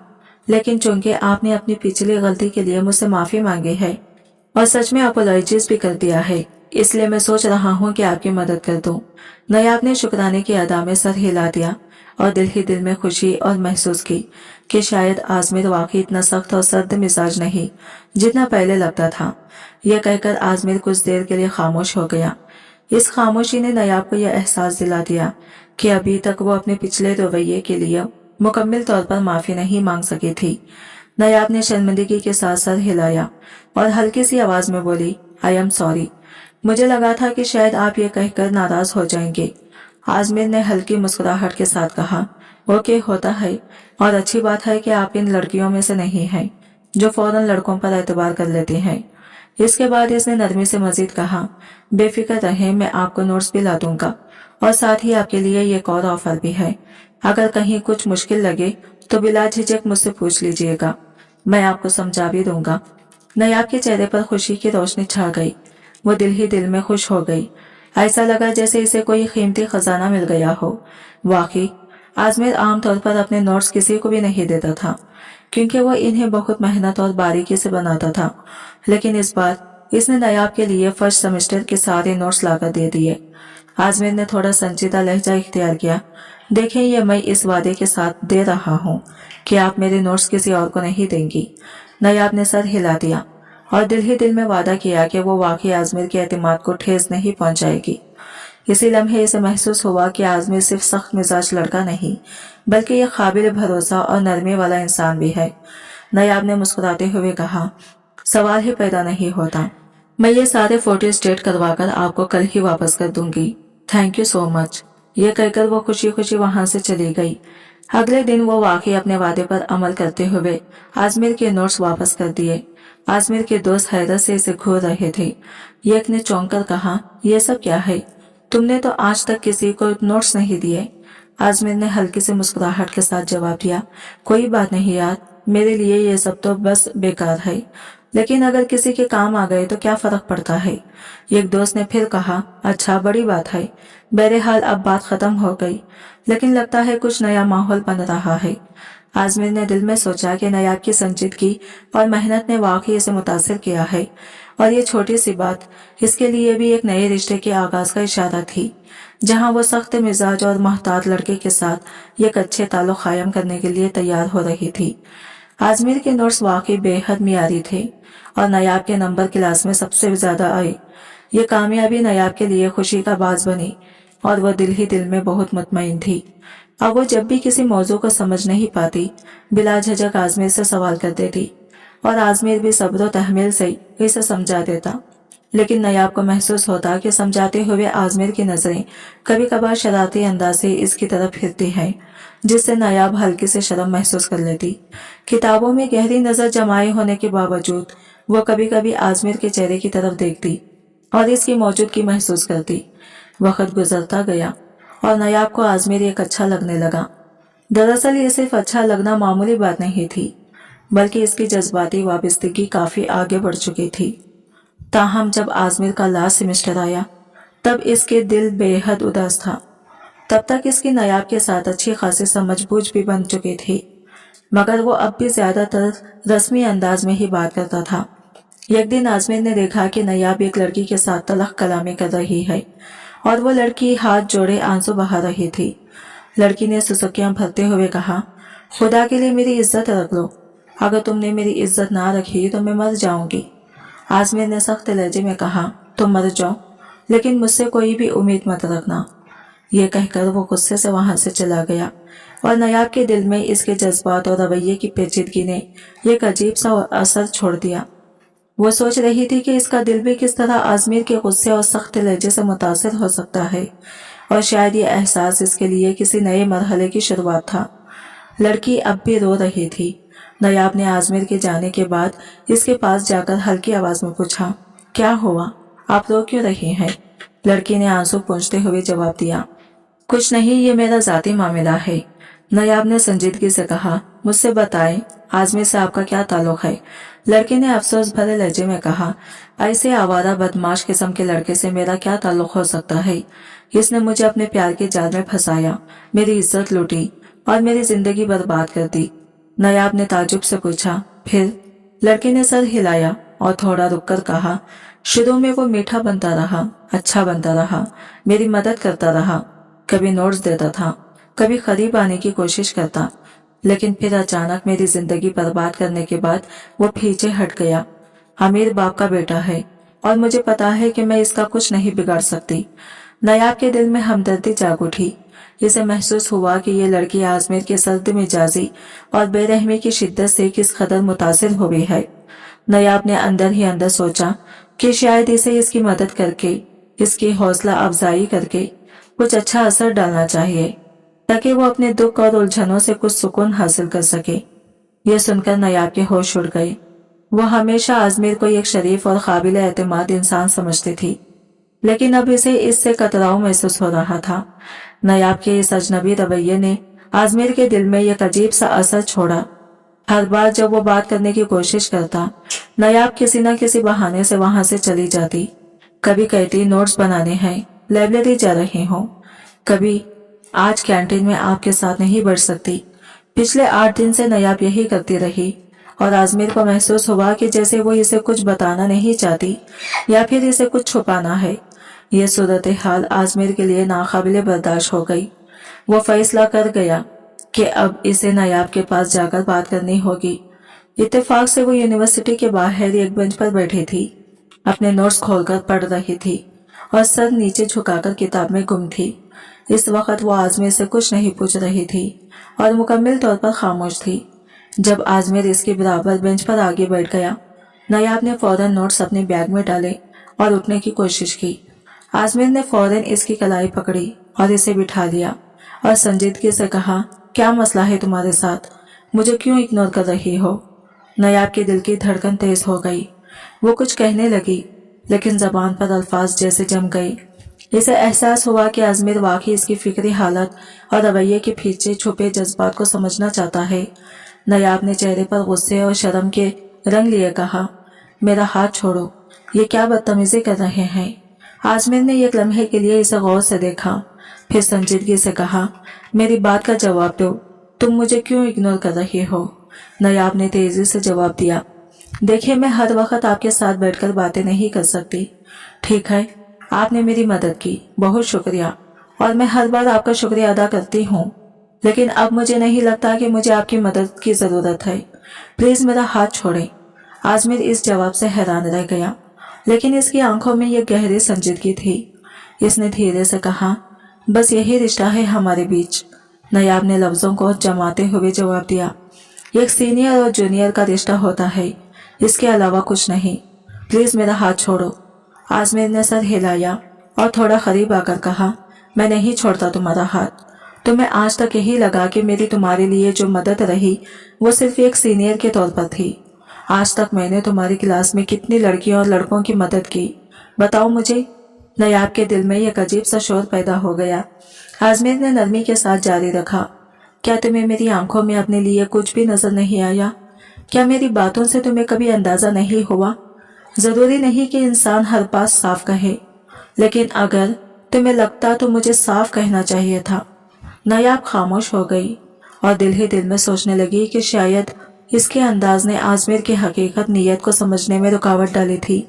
लेकिन चूंकि आपने अपनी पिछली गलती के लिए मुझसे माफी मांगी है और सच में अपोलॉजिस भी कर दिया है, इसलिए मैं सोच रहा हूँ कि आपकी मदद कर दूं। नायाब ने शुक्राने की अदा में सर हिला दिया और दिल ही दिल में खुशी और महसूस की कि शायद आजमेर वाकई इतना सख्त और सर्द मिजाज नहीं जितना पहले लगता था। यह कहकर आजमेर कुछ देर के लिए खामोश हो गया। इस खामोशी ने नायाब को यह एहसास दिला दिया कि अभी तक वो अपने पिछले रवैये के लिए मुकम्मल तौर पर माफी नहीं मांग सकी थी। नायाब ने शर्मिंदगी के साथ सर हिलाया और हल्की सी आवाज में बोली, आई एम सॉरी, मुझे लगा था कि शायद आप ये कहकर नाराज हो जाएंगे। आजमेर ने हल्की मुस्कुराहट के साथ कहा, ओके होता है, और अच्छी बात है कि आप इन लड़कियों में से नहीं हैं जो फौरन लड़कों पर एतबार कर लेती हैं। इसके बाद इसने नरमी से मजीद कहा, बेफिक्र रहें, मैं आपको नोट्स भी ला दूंगा और साथ ही आपके लिए एक और ऑफर भी है। अगर कहीं कुछ मुश्किल लगे तो बिला झिझक मुझसे पूछ लीजिएगा, मैं आपको समझा भी दूंगा। नायाब के चेहरे पर खुशी की रोशनी छा गई। वो दिल ही दिल में खुश हो गई। ऐसा लगा जैसे इसे कोई कीमती खजाना मिल गया हो। वाकई आजमेर आमतौर पर अपने नोट्स किसी को भी नहीं देता था, क्योंकि वो इन्हें बहुत मेहनत और बारीकी से बनाता था, लेकिन इस बार इसने नायाब के लिए फर्स्ट सेमेस्टर के सारे नोट्स लाकर दे दिए। आजमेर ने थोड़ा संजीदा लहजा इख्तियार किया, देखें, ये मैं इस वादे के साथ दे रहा हूँ कि आप मेरे नोट्स किसी और को नहीं देंगी। नायाब ने सर हिला दिया और दिल ही दिल में वादा किया कि वो वाकई आजमेर के एतमाद को ठेस नहीं पहुंचाएगी। इसी लम्हे इसे महसूस हुआ कि आजमेर सिर्फ सख्त मिजाज लड़का नहीं, बल्कि यह काबिल भरोसा और नरमी वाला इंसान भी है। नायाब ने मुस्कुराते हुए कहा, सवाल ही पैदा नहीं होता, मैं ये सारे फोटो स्टेट करवाकर आपको कल ही वापस कर दूंगी। Thank you so much. ये कहकर वो खुशी खुशी वहां से चली गई। अगले दिन वो वाकई अपने वादे पर अमल करते हुए आजमेर के नोट्स वापस कर दिए। आजमेर के दोस्त हैरत से इसे घूर रहे थे। एक ने चौंक कर कहा, ये सब क्या है? तुमने तो आज तक किसी को नोट्स नहीं दिए। आजमेर ने हल्की से मुस्कुराहट के साथ जवाब दिया, कोई बात नहीं यार, मेरे लिए ये सब तो बस बेकार है, लेकिन अगर किसी के काम आ गए तो क्या फर्क पड़ता है। एक दोस्त ने फिर कहा, अच्छा बड़ी बात है। बहरहाल अब बात खत्म हो गई, लेकिन लगता है कुछ नया माहौल बन रहा है। आजमेर ने दिल में सोचा कि नायाब की संजीदगी और मेहनत ने वाकई इसे मुतासिर किया है, और ये छोटी सी बात इसके लिए भी एक नए रिश्ते के आगाज का इशारा थी, जहां वो सख्त मिजाज और मोहतात लड़के के साथ एक अच्छे ताल्लुक कायम करने के लिए तैयार हो रही थी। आजमेर के नोट्स वाकई बेहद मियारी थे और नायाब के नंबर क्लास में सबसे ज्यादा आए। ये कामयाबी नायाब के लिए खुशी का बाज बनी और वह दिल ही दिल में बहुत मुतमईन थी। अब वो जब भी किसी मौजू को समझ नहीं पाती, बिला झिझक आजमेर से सवाल कर देती और आजमेर भी सब्र तहमील से इसे समझा देता। लेकिन नयाब को महसूस होता कि समझाते हुए आजमेर की नजरें कभी कभार शरारती अंदाज से इसकी तरफ फिरती हैं, जिससे नयाब हल्की से शर्म महसूस कर लेती। किताबों में गहरी नजर जमाए होने के बावजूद वो कभी कभी आजमेर के चेहरे की तरफ देखती और इसकी मौजूदगी महसूस करती। वक्त गुजरता गया और नयाब को आजमेर एक अच्छा लगने लगा। दरअसल ये सिर्फ अच्छा लगना मामूली बात नहीं थी, बल्कि इसकी जज्बाती वाबस्तगी काफी आगे बढ़ चुकी थी। ताहम जब आजमेर का लास्ट सेमेस्टर आया तब इसके दिल बेहद उदास था। तब तक इसकी नयाब के साथ अच्छी खासी समझबूझ भी बन चुकी थी, मगर वो अब भी ज्यादातर रस्मी अंदाज में ही बात करता था। एक दिन आजमेर ने देखा कि नयाब एक लड़की के साथ तलख कलामी कर रही है और वो लड़की हाथ जोड़े आंसू बहा रही थी। लड़की ने सुसुकियां भरते हुए कहा, खुदा के लिए मेरी इज्जत रख लो, अगर तुमने मेरी इज्जत ना रखी तो मैं मर जाऊंगी। आजमेर ने सख्त लहजे में कहा, तुम मर जाओ, लेकिन मुझसे कोई भी उम्मीद मत रखना। ये कहकर वो गुस्से से वहां से चला गया और नयाब के दिल में इसके जज्बात और रवैये की पेचीदगी ने एक अजीब सा असर छोड़ दिया। वो सोच रही थी कि इसका दिल भी किस तरह आजमेर के गुस्से और सख्त लहजे से मुतासिर हो सकता है, और शायद ये एहसास इसके लिए किसी नए मरहले की शुरुआत था। लड़की अब भी रो रही थी। नयाब ने आजमेर के जाने के बाद इसके पास जाकर हल्की आवाज में पूछा, क्या हुआ, आप रो क्यों रही हैं? लड़की ने आंसू पोंछते हुए जवाब दिया, कुछ नहीं, ये मेरा जाती मामला है। नयाब ने संजीदगी से कहा, मुझसे बताएं, आजमेर से आपका क्या ताल्लुक है? लड़की ने अफसोस भरे लहजे में कहा, ऐसे आवारा बदमाश किस्म के लड़के से मेरा क्या ताल्लुक हो सकता है? इसने मुझे अपने प्यार के जाल में फंसाया, मेरी इज्जत लूटी और मेरी जिंदगी बर्बाद कर दी। नयाब ने ताजुब से पूछा, फिर? लड़की ने सर हिलाया और थोड़ा रुककर कहा, शुरू में वो मीठा बनता रहा, अच्छा बनता रहा, मेरी मदद करता रहा, कभी नोट्स देता था, कभी करीब आने की कोशिश करता, लेकिन फिर अचानक मेरी जिंदगी बर्बाद करने के बाद वो पीछे हट गया। अमीर बाप का बेटा है और मुझे पता है कि मैं इसका कुछ नहीं बिगाड़ सकती। नयाब के दिल में हमदर्दी जाग उठी। इसे महसूस हुआ कि ये लड़की आजमेर के सर्द मिजाजी और बेरहमी की शिद्दत से किस कदर मुतासिर हो गई है। नयाब ने अंदर ही अंदर सोचा कि शायद इसे इसकी मदद करके, इसकी हौसला अफजाई करके कुछ अच्छा असर डालना चाहिए, ताकि वो अपने दुख और उलझनों से कुछ सुकून हासिल कर सके। यह सुनकर नयाब के होश उड़ गए। वो हमेशा आजमेर को एक शरीफ और काबिल एतमाद इंसान समझती थी, लेकिन अब इसे इससे कतराव महसूस हो रहा था। नयाब के इस अजनबी रवैये ने आजमेर के दिल में एक अजीब सा असर छोड़ा। हर बार जब वो बात करने की कोशिश करता, नयाब किसी न किसी बहाने से वहां से चली जाती। कभी कहती, नोट्स बनाने हैं, लाइब्रेरी जा रही हूँ, कभी आज कैंटीन में आपके साथ नहीं बैठ सकती। पिछले 8 दिन से नयाब यही करती रही और आजमेर को महसूस हुआ कि जैसे वो इसे कुछ बताना नहीं चाहती या फिर इसे कुछ छुपाना है। यह सूरत हाल आजमेर के लिए नाकाबिले बर्दाश्त हो गई। वो फैसला कर गया कि अब इसे नयाब के पास जाकर बात करनी होगी। इत्तेफाक से वो यूनिवर्सिटी के बाहर एक बेंच पर बैठी थी, अपने नोट्स खोलकर पढ़ रही थी और सर नीचे झुकाकर किताब में गुम थी। इस वक्त वो आजमेर से कुछ नहीं पूछ रही थी और मुकम्मल तौर पर खामोश थी। जब आजमेर इसके बराबर बेंच पर आगे बैठ गया, नयाब ने फौरन नोट्स अपने बैग में डाले और उठने की कोशिश की। आजमेर ने फौरन इसकी कलाई पकड़ी और इसे बिठा लिया और संजीदगी से कहा, क्या मसला है तुम्हारे साथ? मुझे क्यों इग्नोर कर रही हो? नयाब के दिल की धड़कन तेज हो गई। वो कुछ कहने लगी, लेकिन जबान पर अल्फाज जैसे जम गए। इसे एहसास हुआ कि आजमेर वाकई इसकी फिक्री हालत और रवैये के पीछे छुपे जज्बात को समझना चाहता है। नयाब ने चेहरे पर गुस्से और शर्म के रंग लिए कहा, मेरा हाथ छोड़ो, ये क्या बदतमीजी कर रहे हैं? आजमेर ने एक लम्हे के लिए इसे गौर से देखा, फिर संजीदगी से कहा, मेरी बात का जवाब दो, तुम मुझे क्यों इग्नोर कर रही हो? नयाब ने तेजी से जवाब दिया, देखिए, मैं हर वक्त आपके साथ बैठकर बातें नहीं कर सकती। ठीक है, आपने मेरी मदद की, बहुत शुक्रिया, और मैं हर बार आपका शुक्रिया अदा करती हूँ, लेकिन अब मुझे नहीं लगता कि मुझे आपकी मदद की जरूरत है। प्लीज मेरा हाथ छोड़ें। आजमेर इस जवाब से हैरान रह गया, लेकिन इसकी आंखों में यह गहरी संजीदगी थी। इसने धीरे से कहा, बस यही रिश्ता है हमारे बीच। नयाब ने लफ्जों को जमाते हुए जवाब दिया, एक सीनियर और जूनियर का रिश्ता होता है, इसके अलावा कुछ नहीं। प्लीज मेरा हाथ छोड़ो। आजमीर ने सर हिलाया और थोड़ा करीब आकर कहा, मैं नहीं छोड़ता तुम्हारा हाथ। तुम्हें आज तक यही लगा कि मेरी तुम्हारे लिए जो मदद रही वो सिर्फ एक सीनियर के तौर पर थी। आज तक मैंने तुम्हारी क्लास में कितनी लड़कियों और लड़कों की मदद की, बताओ मुझे। नयाब के दिल में एक अजीब सा शोर पैदा हो गया। आजमीर ने नरमी के साथ जारी रखा, क्या तुम्हें मेरी आंखों में अपने लिए कुछ भी नजर नहीं आया? क्या मेरी बातों से तुम्हें कभी अंदाजा नहीं हुआ? जरूरी नहीं कि इंसान हर बात साफ कहे, लेकिन अगर तुम्हें लगता तो मुझे साफ कहना चाहिए था। नयाब खामोश हो गई और दिल ही दिल में सोचने लगी कि शायद इसके अंदाज ने आजमीर की हकीकत नीयत को समझने में रुकावट डाली थी।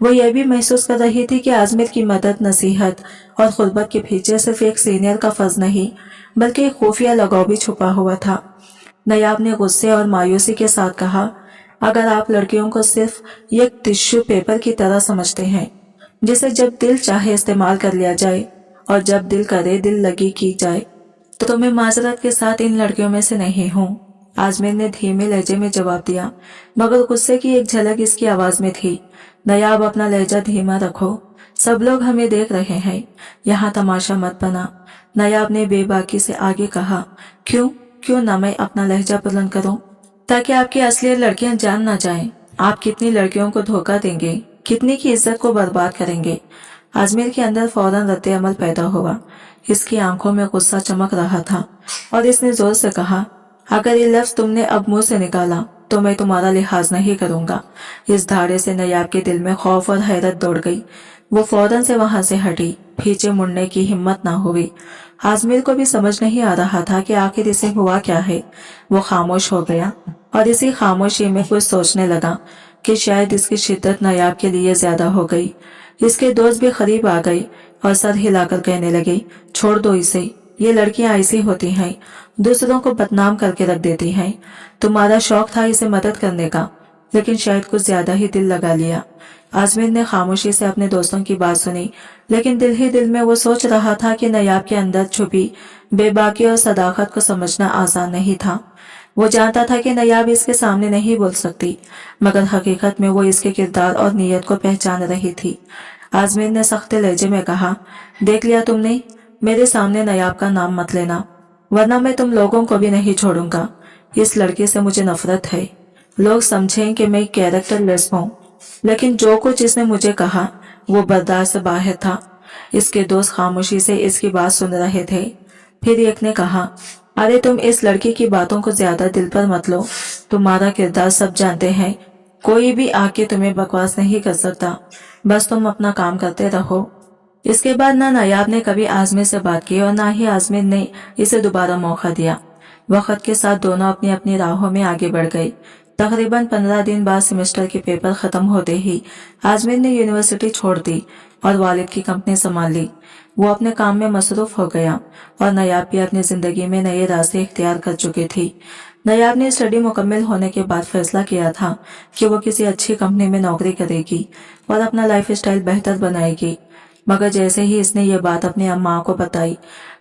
वो ये भी महसूस कर रही थी कि आजमीर की मदद, नसीहत और खुलबत के पीछे सिर्फ एक सीनियर का फर्ज नहीं बल्कि एक खुफिया लगाव भी छुपा हुआ था। नयाब ने गुस्से और मायूसी के साथ कहा, अगर आप लड़कियों को सिर्फ एक टिश्यू पेपर की तरह समझते हैं जिसे जब दिल चाहे इस्तेमाल कर लिया जाए और जब दिल करे दिल लगी की जाए, तो मैं माजरत के साथ इन लड़कियों में से नहीं हूँ। आजमीर ने धीमे लहजे में जवाब दिया, मगर गुस्से की एक झलक इसकी आवाज में थी। नयाब, अपना लहजा धीमा रखो, सब लोग हमें देख रहे हैं, यहाँ तमाशा मत बना। नयाब ने बेबाकी से आगे कहा, क्यों ना मैं अपना लहजा बुलंद करूं, ताकि आपकी असलियत लड़कियां जान ना जाएं। आप कितनी लड़कियों को धोखा देंगे, कितनी की इज्जत को बर्बाद करेंगे। आजमीर के अंदर फौरन रद्द अमल पैदा हुआ। इसकी आंखों में गुस्सा चमक रहा था और इसने जोर से कहा, अगर ये लफ्ज तुमने अब मुंह से निकाला तो मैं तुम्हारा लिहाज नहीं करूंगा। इस धाड़े से नयाब के दिल में खौफ और हैरत दौड़ गई। वो फौरन से वहां से हटी, पीछे मुड़ने की हिम्मत ना हुई। आजमीर को भी समझ नहीं आ रहा था कि आखिर इसे हुआ क्या है। वो खामोश हो गया और इसी खामोशी में कुछ सोचने लगा कि शायद इसकी शिद्दत नयाब के लिए ज्यादा हो गई। इसके दोस्त भी करीब आ गए और सर हिलाकर कहने लगे, छोड़ दो इसे, ये लड़कियां ऐसी होती हैं, दूसरों को बदनाम करके रख देती हैं। तुम्हारा शौक था इसे मदद करने का, लेकिन शायद कुछ ज्यादा ही दिल लगा लिया। आजमीर ने खामोशी से अपने दोस्तों की बात सुनी, लेकिन दिल ही दिल में वो सोच रहा था कि नयाब के अंदर छुपी बेबाकी और सदाकत को समझना आसान नहीं था। वो जानता था कि नयाब इसके सामने नहीं बोल सकती, मगर हकीकत में वो इसके किरदार और नीयत को पहचान रही थी। आजमीर ने सख्त लहजे में कहा, देख लिया तुमने, मेरे सामने नयाब का नाम मत लेना, वरना मैं तुम लोगों को भी नहीं छोड़ूंगा। इस लड़के से मुझे नफरत है। लोग समझें कि मैं कैरेक्टर लेस हूँ, लेकिन जो कुछ इसने मुझे कहा वो बर्दाश्त से बाहर था। इसके दोस्त खामोशी से इसकी बात सुन रहे थे। फिर एक ने कहा, अरे तुम इस लड़की की बातों को ज्यादा दिल पर मत लो, तुम्हारा किरदार सब जानते हैं, कोई भी आके तुम्हें बकवास नहीं कर सकता, बस तुम अपना काम करते रहो। इसके बाद ना नयाब ने कभी आजमीर से बात की और ना ही आजमीर ने इसे दोबारा मौका दिया। वक्त के साथ दोनों अपनी अपनी राहों में आगे बढ़ गए। तकरीबन 15 दिन बाद सेमेस्टर के पेपर खत्म होते ही आजमीर ने यूनिवर्सिटी छोड़ दी और वालिद की कंपनी संभाल ली। वो अपने काम में मसरूफ हो गया और नयाब भी अपनी जिंदगी में नए रास्ते इख्तियार कर चुकी थी। नयाब ने स्टडी मुकम्मल होने के बाद फैसला किया था कि वो किसी अच्छी कंपनी में नौकरी करेगी और अपना लाइफ स्टाइल बेहतर बनाएगी। मगर जैसे ही इसने ये बात अपनी माँ को बताई,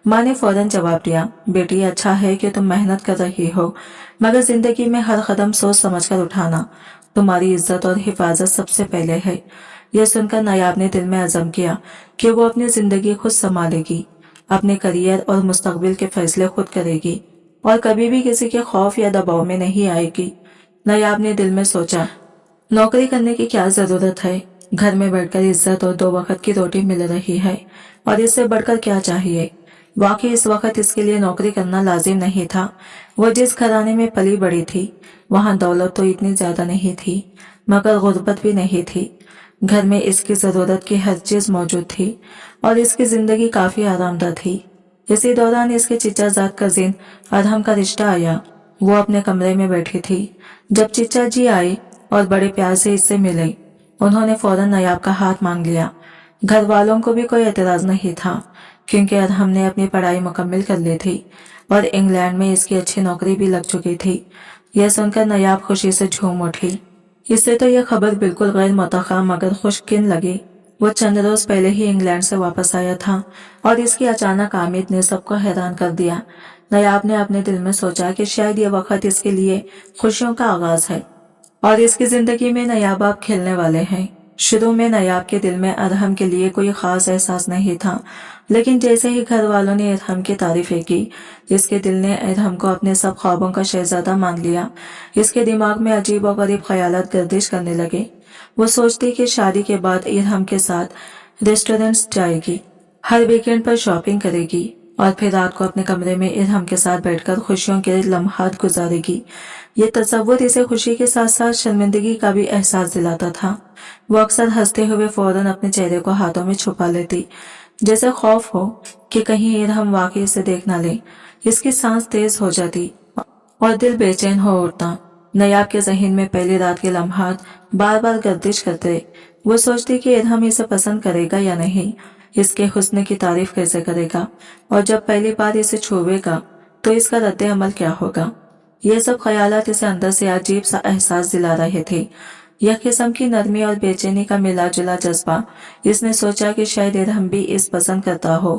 माँ ने फौरन जवाब दिया, बेटी अच्छा है कि तुम मेहनत कर रही हो, मगर जिंदगी में हर कदम सोच समझकर उठाना, तुम्हारी इज्जत और हिफाजत सबसे पहले है। यह सुनकर नयाब ने दिल में अज़म किया कि वो अपनी जिंदगी खुद संभालेगी, अपने करियर और मुस्तकबिल के फैसले खुद करेगी और कभी भी किसी के खौफ या दबाव में नहीं आएगी। नयाब ने दिल में सोचा, नौकरी करने की क्या जरूरत है, घर में बैठकर इज्जत और 2 वक्त की रोटी मिल रही है और इससे बढ़कर क्या चाहिए। वाकई इस वक्त इसके लिए नौकरी करना लाजिम नहीं था। वो जिस घराने में पली बड़ी थी वहां दौलत तो इतनी ज्यादा नहीं थी, मगर गुर्बत भी नहीं थी। घर में इसकी जरूरत की हर चीज मौजूद थी और इसकी जिंदगी काफी आरामदायक थी। इसी दौरान इसके चीचा जात कजिन अरहम का रिश्ता आया। वो अपने कमरे में बैठी थी जब चीचा जी आए और बड़े प्यार से इससे मिले। उन्होंने फौरन नयाब का हाथ मांग लिया। घर वालों को भी कोई एतराज नहीं था, क्योंकि अरहम ने अपनी पढ़ाई मुकम्मल कर ली थी और इंग्लैंड में इसकी अच्छी नौकरी भी लग चुकी थी। यह सुनकर नयाब खुशी से झूम उठी। इससे तो यह खबर बिल्कुल गैर मुतवक्का मगर खुशकिन लगी। वो चंद रोज पहले ही इंग्लैंड से वापस आया था और इसकी अचानक आमद ने सबको हैरान कर दिया। नयाब ने अपने दिल में सोचा कि शायद ये वक्त इसके लिए खुशियों का आगाज है और इसकी जिंदगी में नयाबाब खेलने वाले हैं। शुरू में नयाब के दिल में अदहम के लिए कोई खास एहसास नहीं था, लेकिन जैसे ही घर वालों ने अदहम की तारीफें की, इसके दिल ने अदहम को अपने सब ख्वाबों का शहजादा मान लिया। इसके दिमाग में अजीब और गरीब ख्यालात गर्दिश करने लगे। वो सोचती कि शादी के बाद अदहम के साथ रेस्टोरेंट्स जाएगी, हर वीकेंड पर शॉपिंग करेगी और फिर रात को अपने कमरे में अदहम के साथ बैठकर खुशियों के लम्हात गुजारेगी। ये तस्वुर इसे खुशी के साथ साथ शर्मिंदगी का भी एहसास दिलाता था। वो अक्सर हंसते हुए फौरन अपने चेहरे को हाथों में छुपा लेती, जैसे खौफ हो कि कहीं अदहम वाकई इसे देख न ले। इसकी सांस तेज हो जाती और दिल बेचैन हो उठता। नयाब के ज़हन में पहली रात के लम्हात बार बार गर्दिश करते। वो सोचती कि अदहम इसे पसंद करेगा या नहीं, इसके हुस्न की तारीफ कैसे करेगा, और जब पहली बार इसे छुएगा तो इसका रद्द अमल क्या होगा। ये सब ख्यालात इसे अंदर से अजीब सा एहसास दिला रहे थे। यह किस्म की नरमी और बेचैनी का मिला जुला जज्बा। इसने सोचा कि शायद अदहम भी इस पसंद करता हो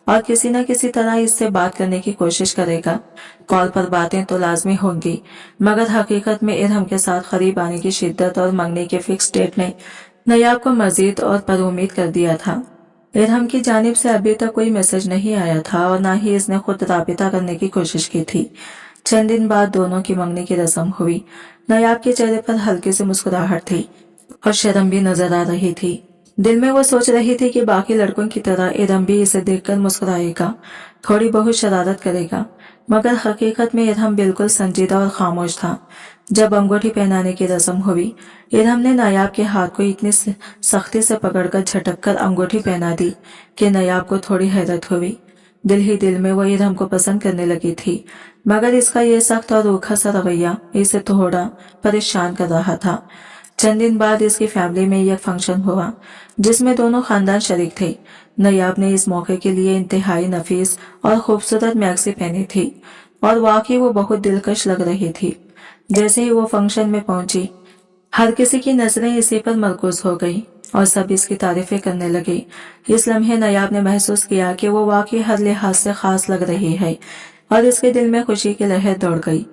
और किसी न किसी तरह इससे बात करने की कोशिश करेगा। कॉल पर बातें तो लाजमी होंगी, मगर हकीकत में अदहम के साथ करीब आने की शिद्दत और मंगने के फिक्स डेट ने नयाब को मजीद और पर उम्मीद कर दिया था। अदहम की जानिब से अभी तक कोई मैसेज नहीं आया था और न ही इसने खुद राबिता करने की कोशिश की थी। चंद दिन बाद दोनों की मंगनी की रस्म हुई। नयाब के चेहरे पर हल्की सी मुस्कुराहट थी और शर्म भी नजर आ रही थी। दिल में वो सोच रही थी कि बाकी लड़कों की तरह अदहम भी इसे देखकर मुस्कुराएगा, थोड़ी बहुत शरारत करेगा, मगर हकीकत में अदहम बिल्कुल संजीदा और खामोश था। जब अंगूठी पहनाने की रस्म हुई, अदहम ने नयाब के हाथ को इतनी सख्ती से पकड़कर झटक कर अंगूठी पहना दी कि नयाब को थोड़ी हैरत हुई। दिल ही दिल में वो अदहम को पसंद करने लगी थी, मगर इसका ये सख्त और रूखा सा रवैया इसे थोड़ा परेशान कर रहा था। चंद दिन बाद इसकी फैमिली में यह फंक्शन हुआ जिसमें दोनों खानदान शरीक थे। नयाब ने इस मौके के लिए इंतहाई नफीस और खूबसूरत मैक्सी पहनी थी और वाकई वो बहुत दिलकश लग रही थी। जैसे ही वो फंक्शन में पहुंची, हर किसी की नजरें इसी पर मरकूज हो गई और सब इसकी तारीफें करने लगे। इस लम्हे नयाब ने महसूस किया कि वो वाकई हर लिहाज से खास लग रही है और इसके दिल में खुशी की लहर दौड़ गई।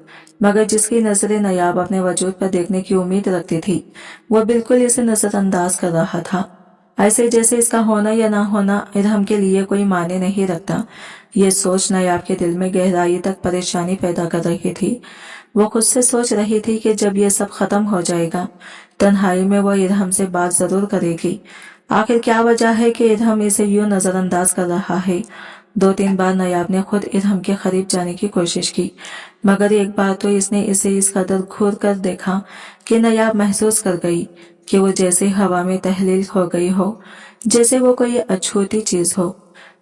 मगर जिसकी नजरें नयाब अपने वजूद पर देखने की उम्मीद रखती थी, वो बिल्कुल इसे नजरअंदाज कर रहा था, ऐसे जैसे इसका होना या ना होना अदहम के लिए कोई मायने नहीं रखता। ये सोच नयाब के दिल में गहराई तक परेशानी पैदा कर रही थी। वो खुद से सोच रही थी कि जब ये सब खत्म हो जाएगा, तन्हाई में वो अदहम से बात जरूर करेगी। आखिर क्या वजह है कि अदहम इसे यूं नजरअंदाज कर रहा है। 2-3 बार नयाब ने खुद अदहम के करीब जाने की कोशिश की, मगर एक बार तो इसने इसे इस कदर घूर कर देखा कि नयाब महसूस कर गई कि वो जैसे हवा में तहलील हो गई हो, जैसे वो कोई अछूती चीज हो।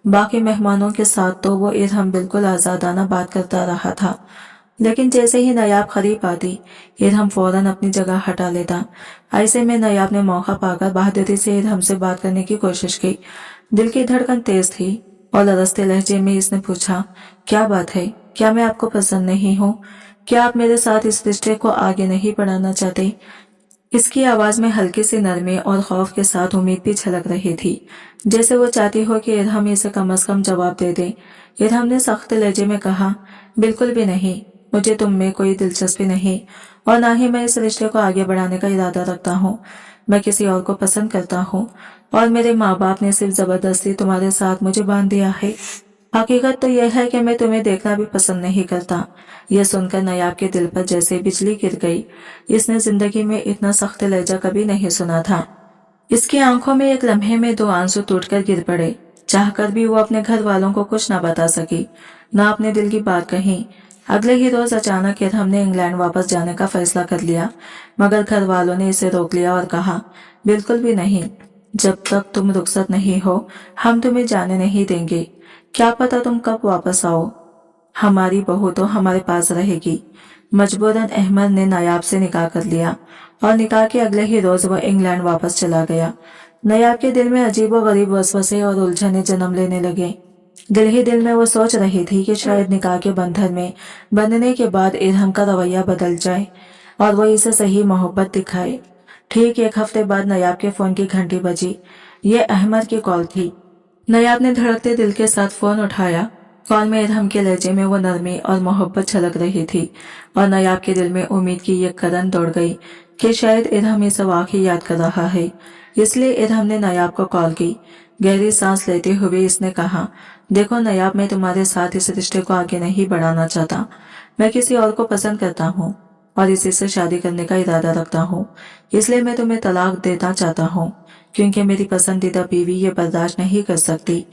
बाकी मेहमानों के साथ तो वो अदहम बिल्कुल आजादाना बात करता रहा था, लेकिन जैसे ही नयाब करीब आती, अदहम फौरन अपनी जगह हटा लेता। ऐसे में नयाब ने मौका पाकर बहादुरी से अदहम से बात करने की कोशिश की। दिल की धड़कन तेज थी और लरजते लहजे में इसने पूछा, क्या बात है? क्या मैं आपको पसंद नहीं हूँ? क्या आप मेरे साथ इस रिश्ते को आगे नहीं बढ़ाना चाहते? इसकी आवाज में हल्की सी नरमी और खौफ के साथ उम्मीद भी झलक रही थी, जैसे वो चाहती हो कि अदहम इसे कम से कम जवाब दे दे। अदहम ने सख्त लहजे में कहा, बिल्कुल भी नहीं, मुझे तुम में कोई दिलचस्पी नहीं और ना ही मैं इस रिश्ते को आगे बढ़ाने का इरादा रखता हूँ। मैं किसी और को पसंद करता हूँ और मेरे माँ बाप ने सिर्फ जबरदस्ती तुम्हारे साथ मुझे बांध दिया है। हकीकत तो यह है कि मैं तुम्हें देखना भी पसंद नहीं करता। यह सुनकर नयाब के दिल पर जैसे बिजली गिर गई। इसने जिंदगी में इतना सख्त लहजा कभी नहीं सुना था। इसकी आंखों में एक लम्हे में 2 आंसू टूटकर गिर पड़े। चाहकर भी वो अपने घर वालों को कुछ न बता सकी, न अपने दिल की बात कही। अगले ही रोज अचानक अदहम ने इंग्लैंड वापस जाने का फैसला कर लिया, मगर घर वालों ने इसे रोक लिया और कहा, बिल्कुल भी नहीं, जब तक तुम रुखसत नहीं हो हम तुम्हें जाने नहीं देंगे। क्या पता तुम कब वापस आओ, हमारी बहू तो हमारे पास रहेगी। मजबूरन अहमद ने नायाब से निकाह कर लिया और निकाह के अगले ही रोज वह इंग्लैंड वापस चला गया। नायाब के दिल में अजीबोगरीब वसवसे और उलझने जन्म लेने लगे। दिल ही दिल में वो सोच रही थी कि शायद निकाह के बंधन में बंधने के बाद अदहम का रवैया बदल जाए और वो इसे सही मोहब्बत दिखाए। ठीक 1 हफ्ते बाद नायाब के फोन की घंटी बजी। ये अहमद की कॉल थी। नायाब ने धड़कते दिल के साथ फोन उठाया। कॉल में अदहम के लहजे में वो नरमी और मोहब्बत छलक रही थी और नायाब के दिल में उम्मीद की ये कदम दौड़ गई कि शायद अदहम इसे वाकई याद कर रहा है। इसलिए इरहम ने नयाब को कॉल की। गहरी सांस लेते हुए इसने कहा, देखो नयाब, मैं तुम्हारे साथ इस रिश्ते को आगे नहीं बढ़ाना चाहता। मैं किसी और को पसंद करता हूँ और इसी से शादी करने का इरादा रखता हूँ। इसलिए मैं तुम्हें तलाक देना चाहता हूँ, क्योंकि मेरी पसंदीदा बीवी ये बर्दाश्त नहीं कर सकती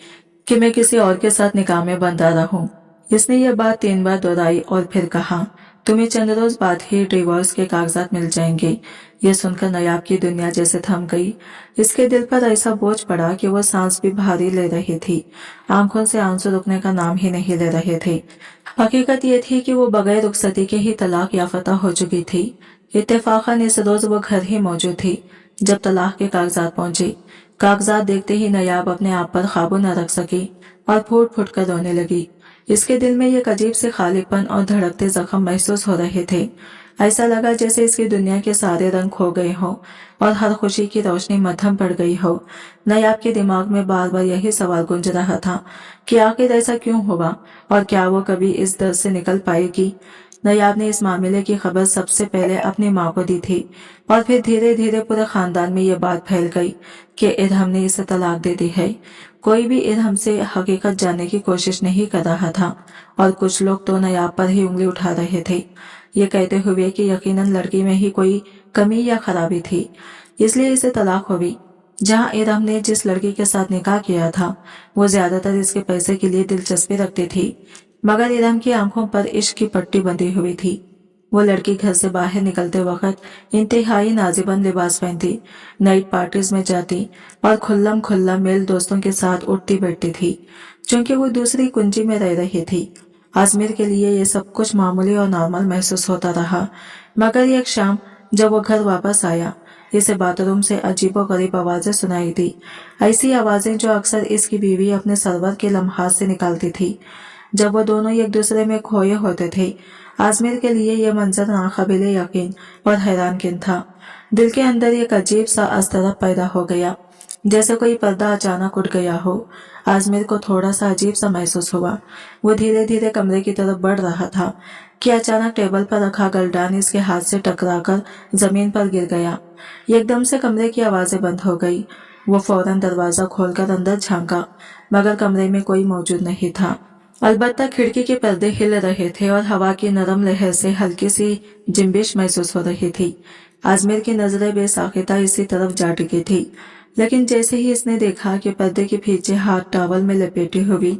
कि मैं किसी और के साथ निकाह में बंधा रहूं। इसने यह बात 3 बार दोहराई और फिर कहा, तुम्हें चंद रोज बाद ही डिवोर्स के कागजात मिल जाएंगे। यह सुनकर नयाब की दुनिया जैसे थम गई। इसके दिल पर ऐसा बोझ पड़ा कि वो सांस भी भारी ले रही थी। आंखों से आंसू रुकने का नाम ही नहीं ले रहे थे। हकीकत ये थी कि वो बगैर रुखसती के ही तलाक याफ्ता हो चुकी थी। इत्तेफाकन इस रोज वो घर ही मौजूद थी जब तलाक के कागजात पहुंचे। कागजात देखते ही नयाब अपने आप पर काबू न रख सकी और फूट फूट कर रोने लगी। इसके दिल में एक अजीब से खालीपन और धड़कते जख्म महसूस हो रहे थे। ऐसा लगा जैसे इसकी दुनिया के सारे रंग खो गए हों और हर खुशी की रोशनी मध्यम पड़ गई हो। नयाब के दिमाग में बार बार यही सवाल गूंज रहा था कि आखिर ऐसा क्यों हुआ और क्या वो कभी इस दर्द से निकल पाएगी। नयाब ने इस मामले की खबर सबसे पहले अपनी माँ को दी थी और फिर धीरे धीरे पूरे खानदान में ये बात फैल गई कि इरहम ने इसे तलाक दे दी है। कोई भी इरहम से हकीकत जानने की कोशिश नहीं कर रहा था और कुछ लोग तो नयाब पर ही उंगली उठा रहे थे, ये कहते हुए कि यकीनन लड़की में ही कोई कमी या खराबी थी, इसलिए इसे तलाक हो गई। जहाँ इरहम ने जिस लड़की के साथ निकाह किया था वो ज्यादातर इसके पैसे के लिए दिलचस्पी रखती थी, मगर इरहम की आंखों पर इश्क की पट्टी बंधी हुई थी। वो लड़की घर से बाहर निकलते वक्त इंतहाई नाजिबन लिबास पहनती, नाइट पार्टीज में जाती और खुल्लम खुल्ला मेल दोस्तों के साथ उठती बैठती थी। चूंकि वो दूसरी कुंजी में रह रही थी, आजमीर के लिए ये सब कुछ मामूली और नॉर्मल महसूस होता रहा। मगर एक शाम जब वो घर वापस आया, इसे बाथरूम से अजीबोगरीब आवाजें सुनाई दी। ऐसी आवाजें जो अक्सर इसकी बीवी अपने सरवर के लम्हात से निकालती थी जब वो दोनों एक दूसरे में खोए होते थे। आजमीर के लिए यह मंजर नाकाबिले यकीन और हैरानकिन था। दिल के अंदर एक अजीब सा अस्तरब पैदा हो गया, जैसे कोई पर्दा अचानक उठ गया हो। आजमीर को थोड़ा सा अजीब सा महसूस हुआ। वो धीरे धीरे कमरे की तरफ बढ़ रहा था कि अचानक टेबल पर रखा गलडान इसके हाथ से टकराकर जमीन पर गिर गया। एकदम से कमरे की आवाजें बंद हो गई। वो फौरन दरवाजा खोलकर अंदर झांका, मगर कमरे में कोई मौजूद नहीं था। अलबत्ता खिड़की के पर्दे हिल रहे थे और हवा की नरम लहर से हल्की सी जिंबिश महसूस हो रही थी। आजमीर की नजरें बेसाख्ता इसी तरफ जा टिकी थी, लेकिन जैसे ही इसने देखा कि पर्दे के पीछे हाथ टॉवल में लपेटी हुई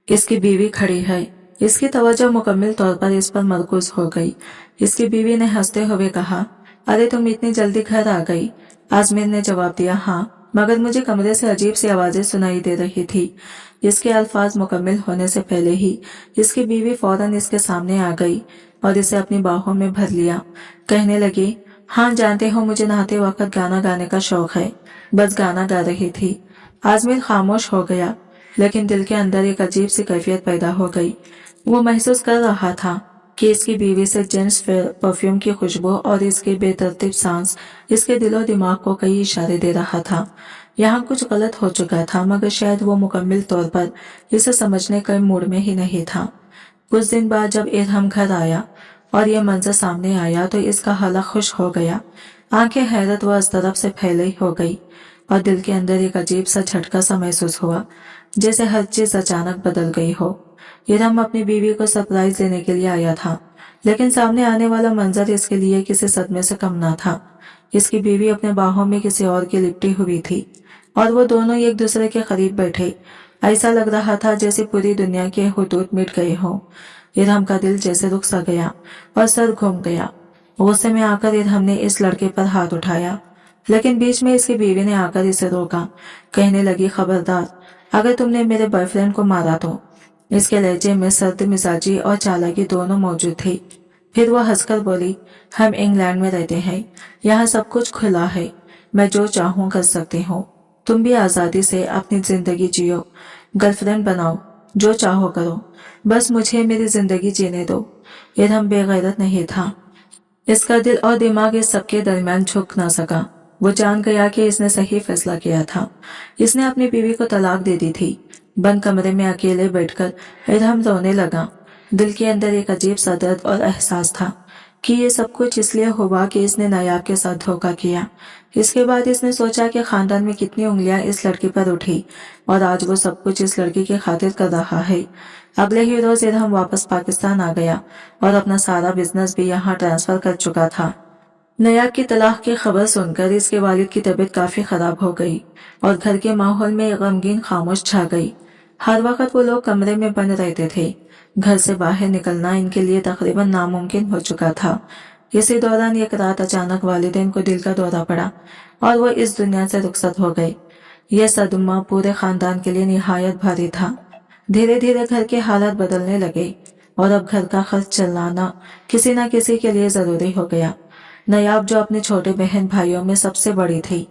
इसकी बीवी खड़ी है, इसकी तवज्जो मुकम्मल तौर पर इस पर मरकूज हो गई। इसकी बीवी ने हंसते हुए कहा, अरे तुम इतनी जल्दी घर आ गई। आजमीर ने जवाब दिया, हाँ, मगर मुझे कमरे से अजीब सी आवाजें सुनाई दे रही थी। इसके अल्फाज मुकम्मल होने से पहले ही इसकी बीवी फौरन इसके सामने आ गई और इसे अपनी बाहों में भर लिया। कहने लगी, हाँ जानते हो मुझे नहाते वक्त गाना गाने का शौक है। बस गाना गा रही थी। आजमीर खामोश हो गया, लेकिन दिल के अंदर एक अजीब सी कैफियत पैदा हो गई। वो महसूस कर रहा था कि इसकी बीवी से जेंट्स परफ्यूम की खुशबू और इसके बेतरतीब सांस इसके दिलो दिमाग को कई इशारे दे रहा था। यहाँ कुछ गलत हो चुका था, मगर शायद वो मुकम्मल तौर पर इसे समझने के मूड में ही नहीं था। कुछ दिन बाद जब इरहम घर आया और ये मंजर सामने आया तो इसका हला खुश हो गया। आंखें हैरत व अस्तरब से फैली हो गई और दिल के अंदर एक अजीब सा झटका सा महसूस हुआ, जैसे हर चीज अचानक बदल गई हो। इरहम अपनी बीवी को सरप्राइज देने के लिए आया था, लेकिन सामने आने वाला मंजर इसके लिए किसी सदमे से कम ना था। इसकी बीवी अपने बाहों में किसी और की लिपटी हुई थी और वो दोनों एक दूसरे के करीब बैठे। ऐसा लग रहा था जैसे पूरी दुनिया के हुदूद मिट गए हों। इरहम का दिल जैसे रुक सा गया और सर घूम गया। गुस्से में आकर इरहम ने इस लड़के पर हाथ उठाया, लेकिन बीच में इसकी बीवी ने आकर इसे रोका। कहने लगी, खबरदार, अगर तुमने मेरे बॉयफ्रेंड को मारा तो। इसके लहजे में सर्द मिजाजी और चालाकी दोनों मौजूद थी। फिर वह हंसकर बोली, हम इंग्लैंड में रहते हैं, यहाँ सब कुछ खुला है, मैं जो चाहूँ कर सकती हूँ। तुम भी आजादी से अपनी जिंदगी जियो, गर्लफ्रेंड बनाओ, जो चाहो करो, बस मुझे मेरी जिंदगी जीने दो। इरहम बेगैरत नहीं था। इसका दिल और दिमाग इस सबके दरमियान झुक ना सका। वो जान गया कि इसने सही फैसला किया था। इसने अपनी बीवी को तलाक दे दी थी। बंद कमरे में अकेले बैठकर इरहम रोने लगा। दिल के अंदर एक अजीब सा दर्द और एहसास था कि ये सब कुछ इसलिए हुआ कि इसने नायाब के साथ धोखा किया। इसके बाद इसने सोचा कि खानदान में कितनी उंगलियां इस लड़की पर उठी और आज वो सब कुछ इस लड़की की खातिर कर रहा है। अगले ही रोज इरहम वापस पाकिस्तान आ गया और अपना सारा बिजनेस भी यहाँ ट्रांसफर कर चुका था। नायाब की तलाक की खबर सुनकर इसके वालिद की तबीयत काफी खराब हो गई और घर के माहौल में गमगीन खामोश छा गई। हर वक्त वो लोग कमरे में बंद रहते थे। घर से बाहर निकलना इनके लिए तकरीबन नामुमकिन हो चुका था। इसी दौरान एक रात अचानक वालिदैन को दिल का दौरा पड़ा और वो इस दुनिया से रुखसत हो गए। यह सदमा पूरे खानदान के लिए निहायत भारी था। धीरे धीरे घर के हालात बदलने लगे और अब घर का खर्च चलाना किसी न किसी के लिए जरूरी हो गया। नायाब, जो अपने छोटे बहन भाइयों में सबसे बड़ी थी,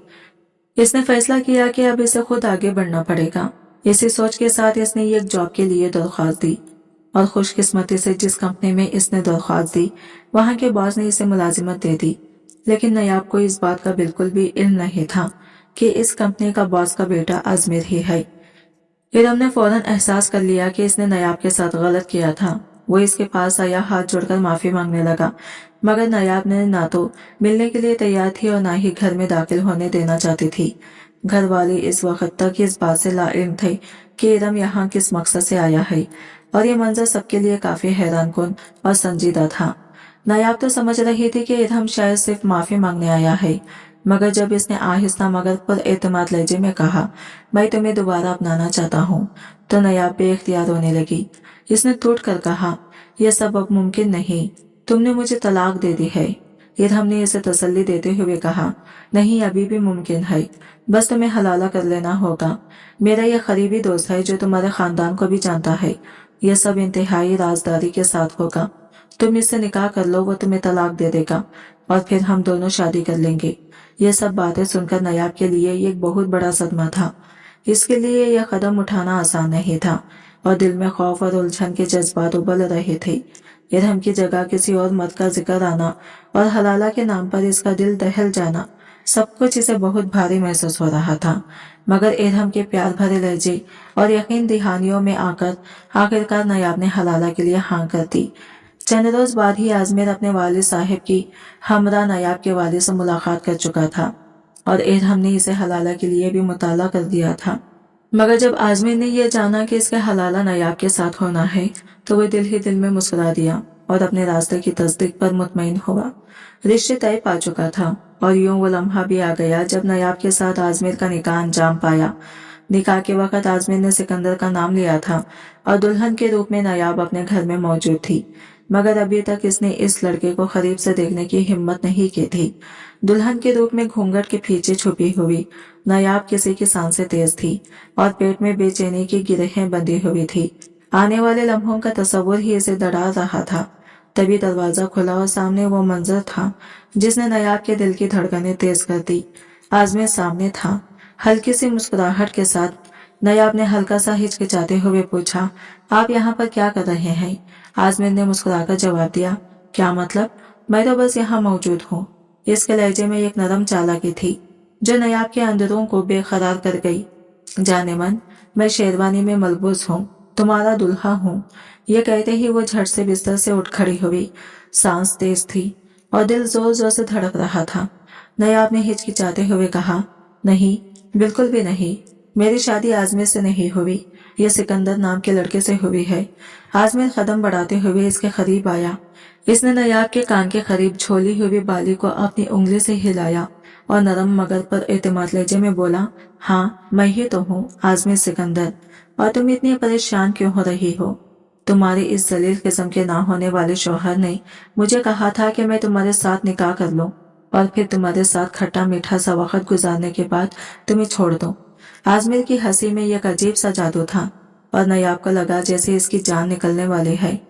इसने फैसला किया कि अब इसे खुद आगे बढ़ना पड़ेगा। इसी सोच के साथ इसने एक जॉब के लिए दरख्वास्त दी और खुशकिस्मती से जिस कंपनी में इसने दरख्वास्त दी वहां के बॉस ने इसे मुलाजिमत दे दी। लेकिन नायाब को इस बात का बिल्कुल भी इल्म नहीं था कि इस कंपनी का बॉस का बेटा आजमिर ही है। इरम ने फौरन एहसास कर लिया कि इसने नायाब के साथ गलत किया था। वो इसके पास आया, हाथ जोड़कर माफी मांगने लगा, मगर नायाब ने ना तो मिलने के लिए तैयार थी और ना ही घर में दाखिल होने देना चाहती थी। घर वाले इस वक्त तक इस बात से लाइल्म थे कि इरम यहाँ किस मकसद से आया है और ये मंजर सबके लिए काफी हैरानकुन और संजीदा था। नायाब तो समझ रही थी कि इरम शायद सिर्फ माफी मांगने आया है, मगर जब इसने आहिस्ता मगर पर एतमाद लहजे में कहा, मैं तुम्हें दोबारा अपनाना चाहता हूँ, तो नायाब बेख्तियार रोने लगी। इसने टूट कर कहा, यह सब अब मुमकिन नहीं, तुमने मुझे तलाक दे दी है। इरहम ने इसे तसल्ली देते हुए कहा, नहीं, अभी भी मुमकिन है, बस तुम्हें हलाला कर लेना होगा। मेरा यह करीबी दोस्त है जो तुम्हारे खानदान को भी जानता है। यह सब इंतहाई राजदारी के साथ होगा। तुम इससे निकाह कर लो, वो तुम्हें तलाक दे देगा और फिर हम दोनों शादी कर लेंगे। ये सब बातें सुनकर नायाब के लिए एक बहुत बड़ा सदमा था। इसके लिए यह कदम उठाना आसान नहीं था और दिल में खौफ और उलझन के जज्बात उबल रहे थे। इरहम की जगह किसी और मर्द का जिक्र आना और हलाला के नाम पर इसका दिल दहल जाना, सब कुछ इसे बहुत भारी महसूस हो रहा था। मगर इरहम के प्यार भरे लहजे और यकीन दहानियों में आकर आखिरकार नायाब ने हलाला के लिए हाँ कर दी। चंद रोज बाद ही आजमेर अपने वालिद साहिब की हमरा नायाब के वालिद से मुलाकात कर चुका था और इरहम ने इसे हलाला के लिए भी मुताला कर दिया था। मगर जब आजमेर ने यह जाना कि इसका हलाला नायाब के साथ होना है तो वह दिल ही दिल में मुस्कुरा दिया और अपने रास्ते की तस्दीक पर मुतमईन हुआ। रिश्ते तय पा चुका था और यूं वो लम्हा भी आ गया जब नायाब के साथ आजमेर का निकाह अंजाम पाया। निकाह के वक्त आजमेर ने सिकंदर का नाम लिया था और दुल्हन के रूप में नायाब अपने घर में मौजूद थी, मगर अभी तक इसने इस लड़के को करीब से देखने की हिम्मत नहीं की थी। दुल्हन के रूप में घूंघट के पीछे छुपी हुई नायाब किसी की सांसें तेज थी और पेट में बेचैनी की गिरहें बंधी हुई थी। आने वाले लम्हों का तस्वुर ही इसे डरा रहा था। तभी दरवाजा खुला और सामने वो मंजर था जिसने नायाब के दिल की धड़कनें तेज कर दी। आजमेर सामने था। हल्की सी मुस्कुराहट के साथ नायाब ने हल्का सा हिचकिचाते हुए पूछा, आप यहाँ पर क्या कर रहे हैं? आजमेर ने मुस्कुराकर जवाब दिया, क्या मतलब, मैं तो बस यहाँ मौजूद हूँ। इसके लहजे में एक नरम चालाकी थी जो नायाब के अंदरों को बेकरार कर गई। जाने मन, मैं शेरवानी में मलबूस हूँ, तुम्हारा दुल्हा हूँ। ये कहते ही वो झट से बिस्तर से उठ खड़ी हुई। सांस तेज थी और दिल जोर जोर से धड़क रहा था। नायाब ने हिचकिचाते हुए कहा, नहीं, बिल्कुल भी नहीं, मेरी शादी आजमेर से नहीं हुई, ये सिकंदर नाम के लड़के से हुई है। आजमेर कदम बढ़ाते हुए इसके करीब आया। इसने नायाब के कान के करीब झोली हुई बाली को अपनी उंगली से हिलाया और नरम मगर पर एतमाद लहजे में बोला, हाँ, मैं ही तो हूँ, आजमेर सिकंदर। और तुम इतनी परेशान क्यों हो रही हो? तुम्हारे इस जलील किस्म के ना होने वाले शौहर ने मुझे कहा था कि मैं तुम्हारे साथ निकाह कर लूं और फिर तुम्हारे साथ खट्टा मीठा सा वक्त गुजारने के बाद तुम्हें छोड़ दूं। आजमेर की हंसी में एक अजीब सा जादू था और नायाब को लगा जैसे इसकी जान निकलने वाली है।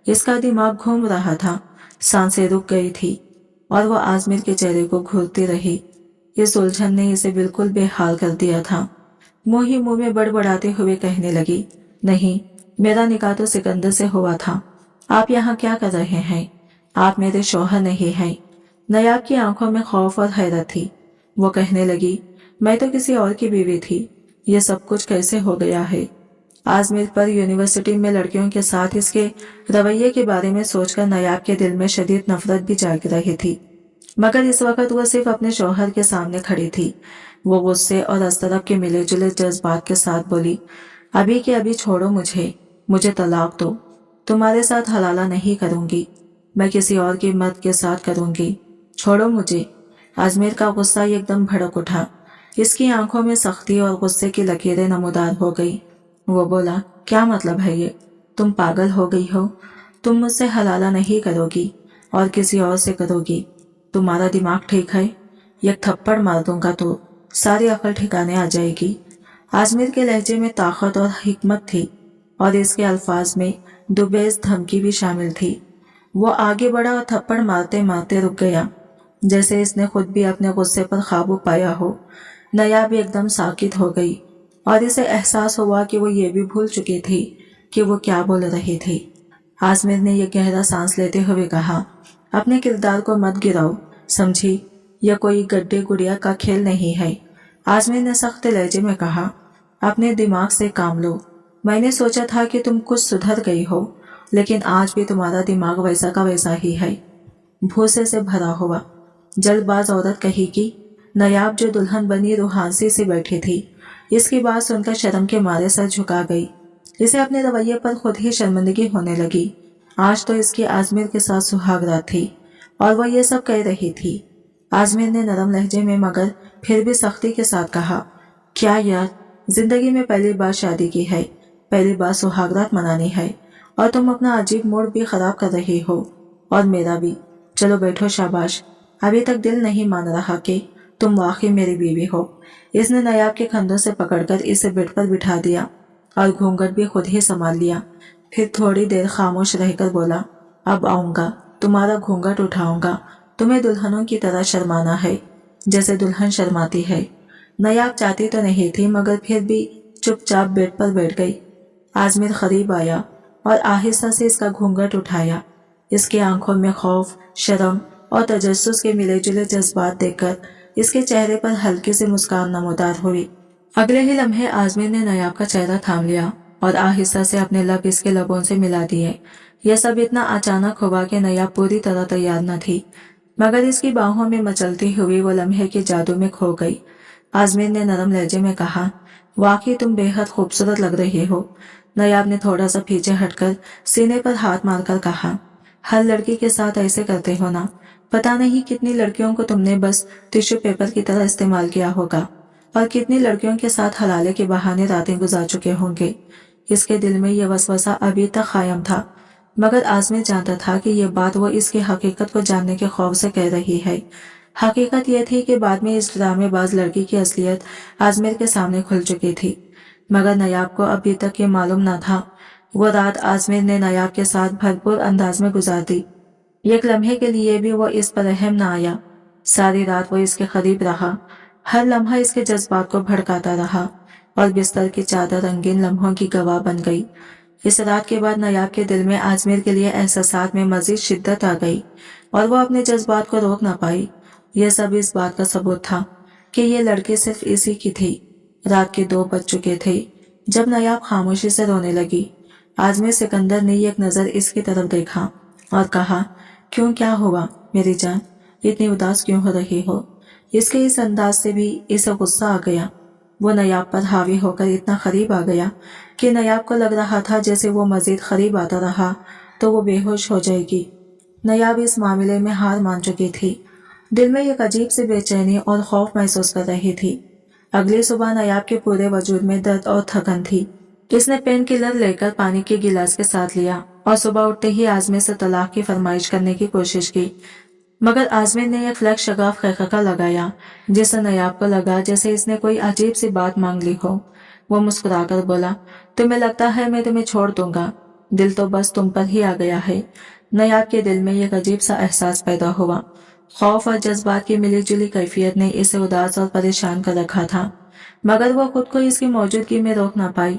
इसका दिमाग घूम रहा था, सांसें रुक गई थी और वो आजमेर के चेहरे को घूरती रही। इस उलझन ने इसे बिल्कुल बेहाल कर दिया था। मुंह ही मुंह में बड़बड़ाते हुए कहने लगी, नहीं, मेरा निकाह तो सिकंदर से हुआ था। आप यहाँ क्या कर रहे हैं? आप मेरे शौहर नहीं हैं। नायाब की आंखों में खौफ और हैरत थी। वो कहने लगी, मैं तो किसी और की बीवी थी। ये सब कुछ कैसे हो गया है? आजमीर पर यूनिवर्सिटी में लड़कियों के साथ इसके रवैये के बारे में सोचकर नयाब के दिल में शदीद नफरत भी जाग रही थी। मगर इस वक्त वह सिर्फ अपने शौहर के सामने खड़ी थी। वो गुस्से और अस्तरब के मिले जुले जज्बात के साथ बोली, अभी के अभी छोड़ो मुझे तलाक दो। तुम्हारे साथ हलाला नहीं करूंगी, मैं किसी और की मर्द के साथ करूंगी, छोड़ो मुझे। आजमीर का गुस्सा एकदम भड़क उठा। इसकी आंखों में सख्ती और गुस्से की लकीरें नमूदार हो गई। वो बोला, क्या मतलब है ये? तुम पागल हो गई हो? तुम मुझसे हलाला नहीं करोगी और किसी और से करोगी? तुम्हारा दिमाग ठीक है? एक थप्पड़ मार दूंगा तो सारी अकल ठिकाने आ जाएगी। आजमीर के लहजे में ताकत और हिकमत थी और इसके अल्फाज में दुबेज धमकी भी शामिल थी। वो आगे बढ़ा और थप्पड़ मारते मारते रुक गया, जैसे इसने खुद भी अपने गुस्से पर काबू पाया हो। नया भी एकदम साकित हो गई और इसे एहसास हुआ कि वो ये भी भूल चुकी थी कि वो क्या बोल रही थी। आजमीर ने यह गहरा सांस लेते हुए कहा, अपने किरदार को मत गिराओ, समझी? यह कोई गड्ढे गुड़िया का खेल नहीं है। आजमीर ने सख्त लहजे में कहा, अपने दिमाग से काम लो। मैंने सोचा था कि तुम कुछ सुधर गई हो, लेकिन आज भी तुम्हारा दिमाग वैसा का वैसा ही है, भूसे से भरा हुआ। जल्दबाज औरत कहेगी। नयाब जो दुल्हन बनी रूहानी से बैठी थी, इसकी बात सुनकर शर्म के मारे सर झुका गई। इसे अपने रवैये पर खुद ही शर्मिंदगी होने लगी। आज तो इसकी आजमीर के साथ सुहागरात थी और वह ये सब कह रही थी। आजमीर ने नरम लहजे में मगर फिर भी सख्ती के साथ कहा, क्या यार, जिंदगी में पहली बार शादी की है, पहली बार सुहागरात मनानी है और तुम अपना अजीब मूड भी खराब कर रही हो और मेरा भी। चलो बैठो, शाबाश। अभी तक दिल नहीं मान रहा कि तुम वाकई मेरी बीवी हो। इसने नयाब के कंधों से पकड़कर इसे बेड पर बिठा दिया और घूंघट भी खुद ही संभाल लिया। फिर थोड़ी देर खामोश रहकर बोला, अब आऊंगा, तुम्हारा घूंघट उठाऊंगा। तुम्हें दुल्हनों की तरह शर्माना है जैसे दुल्हन शर्माती है। नयाब चाहती तो नहीं थी, मगर फिर भी चुपचाप बेड पर बैठ गई। आजमीर करीब आया और आहिस्ता से इसका घूंघट उठाया। इसकी आंखों में खौफ, शर्म और तजस्सुस के मिले जुले जज्बात देखकर इसके चेहरे पर हल्की सी मुस्कान नमूदार हुई। अगले ही लम्हे आजमीर ने नयाब का चेहरा थाम लिया और आहिस्ता से अपने लब इसके लबों से मिला दिए। यह सब इतना अचानक हुआ कि नयाब पूरी तरह तैयार न थी, मगर इसकी बाहों में मचलती हुई वो लम्हे के जादू में खो गई। आजमीर ने नरम लहजे में कहा, वाकई तुम बेहद खूबसूरत लग रही हो। नयाब ने थोड़ा सा पीछे हटकर सीने पर हाथ मारकर कहा, हर लड़की के साथ ऐसे करते हो ना? पता नहीं कितनी लड़कियों को तुमने बस टिश्यू पेपर की तरह इस्तेमाल किया होगा और कितनी लड़कियों के साथ हलाले के बहाने रातें गुजार चुके होंगे। इसके दिल में यह वसवसा अभी तक कायम था, मगर आजमीर जानता था कि यह बात वो इसकी हकीकत को जानने के खौफ से कह रही है। हकीकत यह थी कि बाद में इस ड्रामेबाज लड़की की असलियत आजमीर के सामने खुल चुकी थी, मगर नयाब को अभी तक ये मालूम न था। वो रात आजमीर ने नयाब के साथ भरपूर अंदाज में गुजार दी। एक लम्हे के लिए भी वो इस पर रहम न आया। सारी रात वो इसके करीब रहा, हर लम्हा इसके जज्बात को भड़काता रहा और बिस्तर की चादर रंगीन लम्हों की गवाह बन गई। इस रात के बाद नयाब के दिल में आजमीर के लिए एहसासात में मजीद शिद्दत आ गई और वो अपने जज्बात को रोक न पाई। यह सब इस बात का सबूत था कि ये लड़की सिर्फ इसी की थी। रात के 2 बज चुके थे जब नयाब खामोशी से रोने लगी। आजमीर सिकंदर ने एक नजर इसकी तरफ देखा और कहा, क्यों, क्या हुआ मेरी जान, इतनी उदास क्यों हो रही हो? इसके इस अंदाज से भी इसे गुस्सा आ गया। वो नयाब पर हावी होकर इतना करीब आ गया कि नयाब को लग रहा था जैसे वो मजीद करीब आता रहा तो वो बेहोश हो जाएगी। नयाब इस मामले में हार मान चुकी थी। दिल में एक अजीब सी बेचैनी और खौफ महसूस कर रही थी। अगली सुबह नयाब के पूरे वजूद में दर्द और थकन थी। इसने पेन किलर लेकर पानी के गिलास के साथ लिया और सुबह उठते ही आजमीर से तलाक की फरमाइश करने की कोशिश की, मगर आजमीर ने एक फ्लैग शगाफ खैखका लगाया जिससे नयाब को लगा जैसे इसने कोई अजीब सी बात मांग ली हो। वो मुस्कुराकर बोला, तुम्हें लगता है मैं तुम्हें छोड़ दूंगा? दिल तो बस तुम पर ही आ गया है। नयाब के दिल में एक अजीब सा एहसास पैदा हुआ। खौफ और जज्बात की मिली जुली कैफियत ने इसे उदास और परेशान कर रखा था, मगर वो खुद को इसकी मौजूदगी में रोक ना पाई।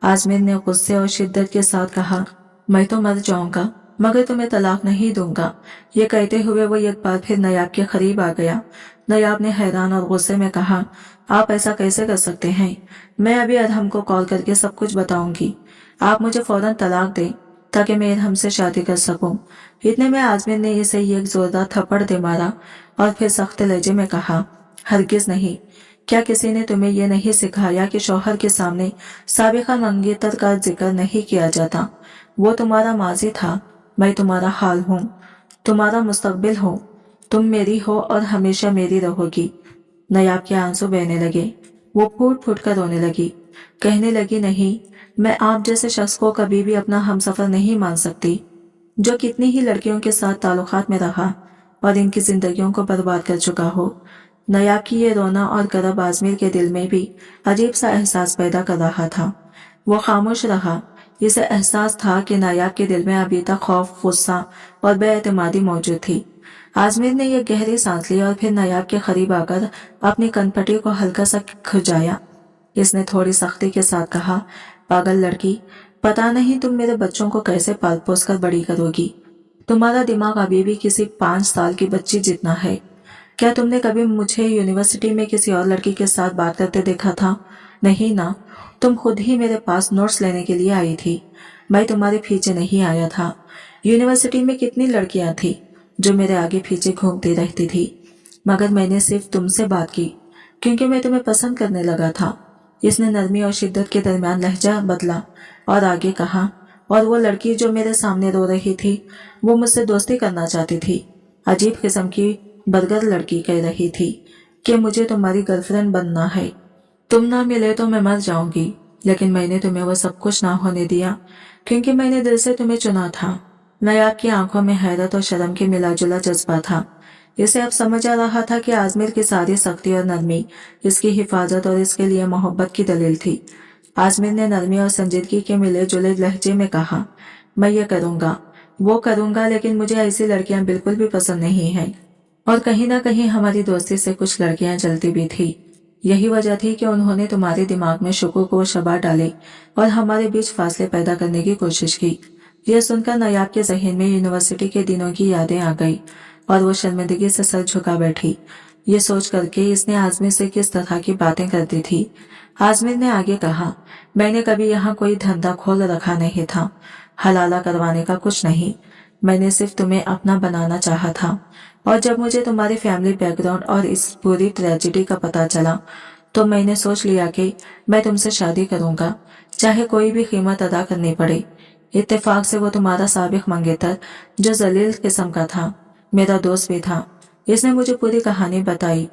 आजमीर ने गुस्से और शिद्दत के साथ कहा, मैं तो मर जाऊंगा, मगर तुम्हें तलाक नहीं दूंगा। ये कहते हुए वो एक बार फिर नयाब के करीब आ गया। नयाब ने हैरान और गुस्से में कहा, आप ऐसा कैसे कर सकते हैं? मैं अभी अदहम को कॉल करके सब कुछ बताऊंगी। आप मुझे फौरन तलाक दें ताकि मैं इरहम से शादी कर सकूं। इतने में आजमीर ने इसे एक जोरदार थप्पड़ दे मारा और फिर सख्त लहजे में कहा, हरगिज नहीं। क्या किसी ने तुम्हें यह नहीं सिखाया कि शौहर के सामने साबिका मंगेतर का जिक्र नहीं किया जाता? वो तुम्हारा माजी था, मैं तुम्हारा हाल हूँ, तुम्हारा मुस्तकबिल हूँ। तुम मेरी हो और हमेशा मेरी रहोगी। नयाब के आंसू बहने लगे। वो फूट फूट कर रोने लगी। कहने लगी, नहीं, मैं आप जैसे शख्स को कभी भी अपना हमसफर नहीं मान सकती, जो कितनी ही लड़कियों के साथ ताल्लुकात में रहा और इनकी जिंदगियों को बर्बाद कर चुका हो। नयाब की ये रोना और करब आजमीर के दिल में भी अजीब सा एहसास पैदा कर रहा था। वो खामोश रहा। इसे एहसास था कि नायाब के दिल में अभी तक खौफ, गुस्सा और बेएतमादी मौजूद थी। आजमीर ने यह गहरी सांस ली और फिर नायाब के करीब आकर अपनी कनपटी को हल्का सा खुजाया। इसने थोड़ी सख्ती के साथ कहा, पागल लड़की, पता नहीं तुम मेरे बच्चों को कैसे पाल पोस कर बड़ी करोगी। तुम्हारा दिमाग अभी भी किसी 5 साल की बच्ची जितना है। क्या तुमने कभी मुझे यूनिवर्सिटी में किसी और लड़की के साथ बात करते देखा था? नहीं ना, तुम खुद ही मेरे पास नोट्स लेने के लिए आई थी। मैं तुम्हारे पीछे नहीं आया था। यूनिवर्सिटी में कितनी लड़कियां थी जो मेरे आगे पीछे घूमती रहती थी, मगर मैंने सिर्फ तुमसे बात की क्योंकि मैं तुम्हें पसंद करने लगा था। इसने नरमी और शिद्दत के दरमियान लहजा बदला और आगे कहा, और वो लड़की जो मेरे सामने रो रही थी, वो मुझसे दोस्ती करना चाहती थी। अजीब किस्म की बरगर लड़की कह रही थी कि मुझे तुम्हारी गर्लफ्रेंड बनना है। तुम ना मिले तो मैं मर जाऊंगी, लेकिन मैंने तुम्हें वो सब कुछ ना होने दिया क्योंकि मैंने दिल से तुम्हें चुना था। नयाब की आंखों में हैरत और शर्म की मिलाजुला जज्बा था। इसे अब समझ आ रहा था कि आजमीर की सारी सख्ती और नरमी इसकी हिफाजत और इसके लिए मोहब्बत की दलील थी। आजमीर ने नरमी और संजीदगी के मिले जुले लहजे में कहा, मैं ये करूंगा, वो करूंगा, लेकिन मुझे ऐसी लड़कियां बिल्कुल भी पसंद नहीं है। और कहीं ना कहीं हमारी दोस्ती से कुछ लड़कियां जलती भी थी। यही वजह थी कि उन्होंने तुम्हारे दिमाग में शुकूक व शबा डाले और हमारे बीच फासले पैदा करने की कोशिश की। यह सुनकर नयाब के जहन में यूनिवर्सिटी के दिनों की यादें आ गई और वो शर्मिंदगी से सर झुका बैठी। ये सोच करके इसने आजमीर से किस तरह की बातें करती थी। आजमीर ने आगे कहा, मैंने कभी यहाँ कोई धंधा खोल रखा नहीं था, हलाला करवाने का कुछ नहीं। मैंने सिर्फ तुम्हें अपना बनाना चाहा था, और जब मुझे तुम्हारी फैमिली बैकग्राउंड और इस पूरी ट्रेजेडी का पता चला तो मैंने सोच लिया कि मैं तुमसे शादी करूंगा, चाहे कोई भी कीमत अदा करनी पड़े। इत्तेफाक से वो तुम्हारा साबिक मंगेतर, जो जलील किस्म का था, मेरा दोस्त भी था। इसने मुझे पूरी कहानी बताई।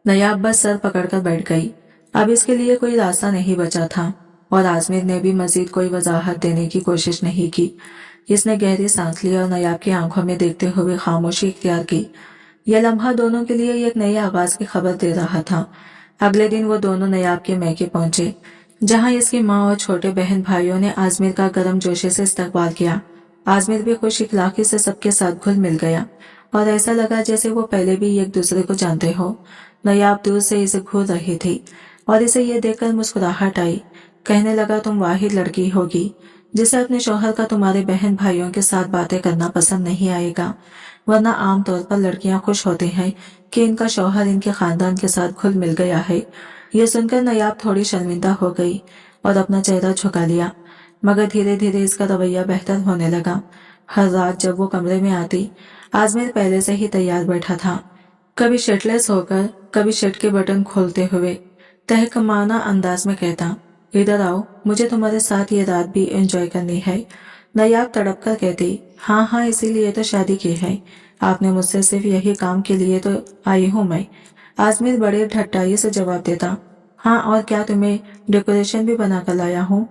नयाब बस सर पकड़कर बैठ गई। अब इसके लिए कोई रास्ता नहीं बचा था और आजमीर ने भी मजीद कोई वजाहत देने की कोशिश नहीं की। इसने गहरी सांस ली और नयाब की आंखों में देखते हुए खामोशी इख्तियार की। यह लम्हा दोनों के लिए एक नए आगाज की खबर दे रहा था। अगले दिन वो दोनों नयाब के मैके पहुंचे, जहां इसकी माँ और छोटे बहन भाइयों ने आजमीर का गर्म जोशे से इस्तकबाल किया। आजमीर भी खुश इखलाकी से सबके साथ घुल मिल गया और ऐसा लगा जैसे वो पहले भी एक दूसरे को जानते हो। नयाब दूर से इसे घूर रही थी और इसे ये देखकर मुस्कुराहट आई। कहने लगा, तुम वाहिद लड़की होगी जिसे अपने शौहर का तुम्हारे बहन भाइयों के साथ बातें करना पसंद नहीं आएगा, वरना आमतौर पर लड़कियां खुश होती हैं कि इनका शौहर इनके खानदान के साथ घुल मिल गया है। यह सुनकर नयाब थोड़ी शर्मिंदा हो गई और अपना चेहरा झुका लिया, मगर धीरे धीरे इसका रवैया बेहतर होने लगा। हर रात जब वो कमरे में आती, आजमीर पहले से ही तैयार बैठा था, कभी शर्टलेस होकर, कभी शर्ट के बटन खोलते हुए तहकमाना अंदाज में कहता, इधर आओ, मुझे तुम्हारे साथ ये रात भी एंजॉय करनी है। नयाब तड़प कर कहती, हाँ हाँ, इसीलिए तो शादी की है, आपने मुझसे सिर्फ यही काम के लिए तो आई हूँ मैं। आजमीर बड़े ढट्टाई से जवाब देता, हाँ और क्या, तुम्हें डेकोरेशन भी बना कर लाया हूँ।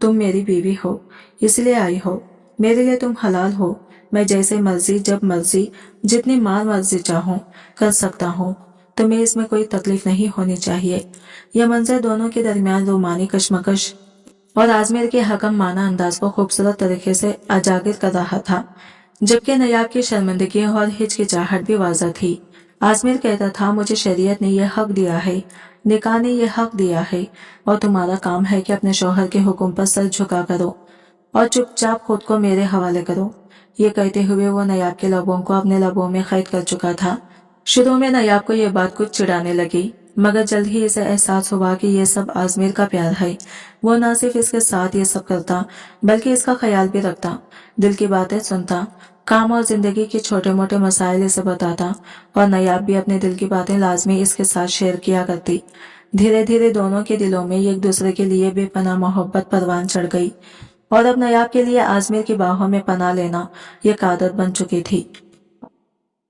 तुम मेरी बीवी हो, इसलिए आई हो। मेरे लिए तुम हलाल हो। मैं जैसे मर्जी, जब मर्जी, जितनी मार मर्जी चाहूँ कर सकता हूँ। तुम्हें इसमें कोई तकलीफ नहीं होनी चाहिए। यह मंजर दोनों के दरमियान रोमानी कशमकश और आजमीर के हकम माना अंदाज को खूबसूरत तरीके से उजागर कर रहा था, जबकि नयाब की शर्मिंदगी और हिचकिचाहट भी वाज़ह थी। आजमीर कहता था, मुझे शरीयत ने यह हक दिया है, निकाह ने यह हक दिया है, और तुम्हारा काम है कि अपने शौहर के हुक्म पर सर झुका करो और चुपचाप खुद को मेरे हवाले करो। ये कहते हुए वो नयाब के लबों को अपने लबों में कैद कर चुका था। शुरू में नयाब को ये बात कुछ चिढ़ाने लगी, मगर जल्द ही इसे एहसास हुआ कि ये सब आजमीर का प्यार है। वो न सिर्फ इसके साथ ये सब करता बल्कि इसका ख्याल भी रखता, दिल की बातें सुनता, काम और जिंदगी के छोटे मोटे मसाइल इसे बताता, और नयाब भी अपने दिल की बातें लाजमी इसके साथ शेयर किया करती। धीरे धीरे दोनों के दिलों में एक दूसरे के लिए बेपनाह मोहब्बत परवान चढ़ गई, और अब नयाब के लिए आजमीर की बाहों में पनाह लेना एक आदत बन चुकी थी।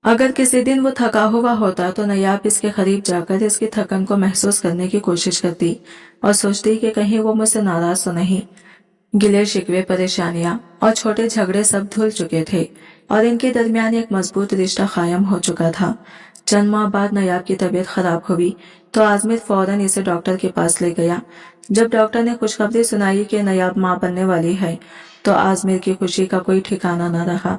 अगर किसी दिन वो थका हुआ होता तो नयाब इसके करीब जाकर इसकी थकन को महसूस करने की कोशिश करती और सोचती कि कहीं वो मुझसे नाराज तो नहीं। गिले शिकवे, परेशानियां और छोटे झगड़े सब धुल चुके थे और इनके दरमियान एक मजबूत रिश्ता कायम हो चुका था। चंद माह बाद नयाब की तबीयत खराब हुई तो आजमीर फौरन इसे डॉक्टर के पास ले गया। जब डॉक्टर ने खुशखबरी सुनाई कि नयाब मां बनने वाली है तो आजमीर की खुशी का कोई ठिकाना न रहा।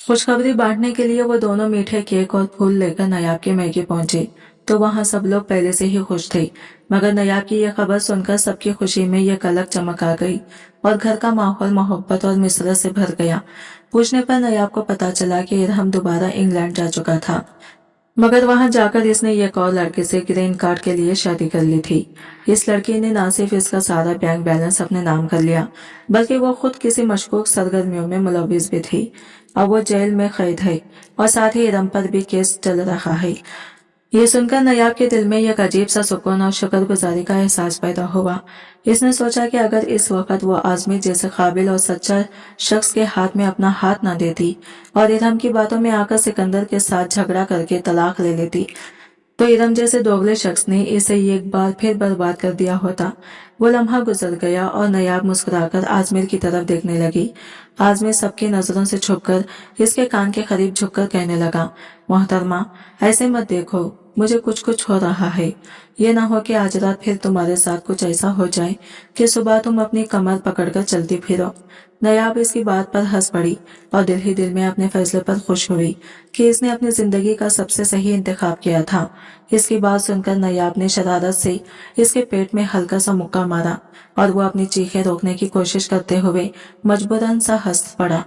खुशखबरी बांटने के लिए वो दोनों मीठे केक और फूल लेकर नयाब के मैके पहुंचे तो वहां सब लोग पहले से ही खुश थे, मगर नयाब की यह खबर सुनकर सबकी खुशी में यह अलग चमक आ गई और घर का माहौल मोहब्बत और मिसरत से भर गया। पूछने पर नयाब को पता चला कि इरहम दोबारा इंग्लैंड जा चुका था, मगर वहां जाकर इसने एक और लड़के से ग्रीन कार्ड के लिए शादी कर ली थी। इस लड़की ने न सिर्फ इसका सारा बैंक बैलेंस अपने नाम कर लिया बल्कि वो खुद किसी मशकूक सरगर्मियों में मुलविस भी थी। अब वो जेल में कैद है और साथ ही इरम पर भी केस चल रहा है। ये सुनकर नयाब के दिल में एक अजीब सा सुकून और शुक्रगुजारी का एहसास पैदा हुआ। इसने सोचा कि अगर इस वक्त वो आजमी जैसे काबिल और सच्चा शख्स के हाथ में अपना हाथ न देती और इरम की बातों में आकर सिकंदर के साथ झगड़ा करके तलाक ले लेती तो इरम जैसे दोगले शख्स ने इसे एक बार फिर बर्बाद कर दिया होता। वो लम्हा गुजर गया और नयाब मुस्कुराकर आजमीर की तरफ देखने लगी। आजमीर सबकी नजरों से छुपकर इसके कान के करीब झुककर कहने लगा, मोहतरमा ऐसे मत देखो, मुझे कुछ कुछ हो रहा है। ये ना हो कि आज रात फिर तुम्हारे साथ कुछ ऐसा हो जाए कि सुबह तुम अपनी कमर पकड़कर चलती फिरो। नयाब इसकी बात पर हंस पड़ी और दिल ही दिल में अपने फैसले पर खुश हुई कि इसने अपनी जिंदगी का सबसे सही इंतखाब किया था। इसकी बात सुनकर नयाब ने शरारत से इसके पेट में हल्का सा मुक्का मारा और वो अपनी चीखें रोकने की कोशिश करते हुए मजबूरन सा हंस पड़ा।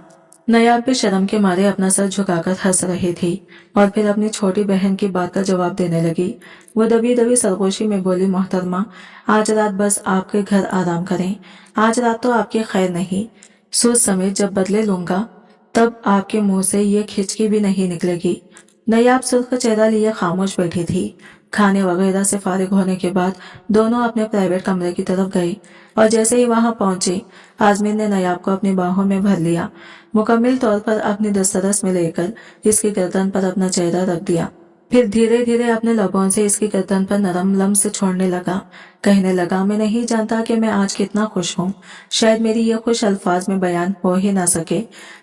नयाब भी शर्म के मारे अपना सर झुकाकर हंस रही थी और फिर अपनी छोटी बहन की बात का जवाब देने लगी। वो दबी दबी सरगोशी में बोली, मोहतरमा आज रात बस आपके घर आराम करें। आज रात तो आपकी खैर नहीं, सोच समेत जब बदले लूंगा तब आपके मुंह से ये खिचकी भी नहीं निकलेगी। नयाब सुर्ख चेहरा लिए खामोश बैठी थी। खाने वगैरह से फारिग होने के बाद दोनों अपने प्राइवेट कमरे की तरफ गए और जैसे ही वहां पहुंचे आजमीर ने नयाब को अपनी बाहों में भर लिया। मुकम्मल तौर पर अपनी दस्तरस में लेकर इसकी गर्दन पर अपना चेहरा रख दिया, फिर धीरे धीरे अपने लबों से इसकी गर्दन पर नरम लम्स छोड़ने लगा। कहने लगा, मैं नहीं जानता कि मैं आज कितना खुश हूँ। शायद मेरी ये खुश अल्फाज में बयान हो ही ना सके।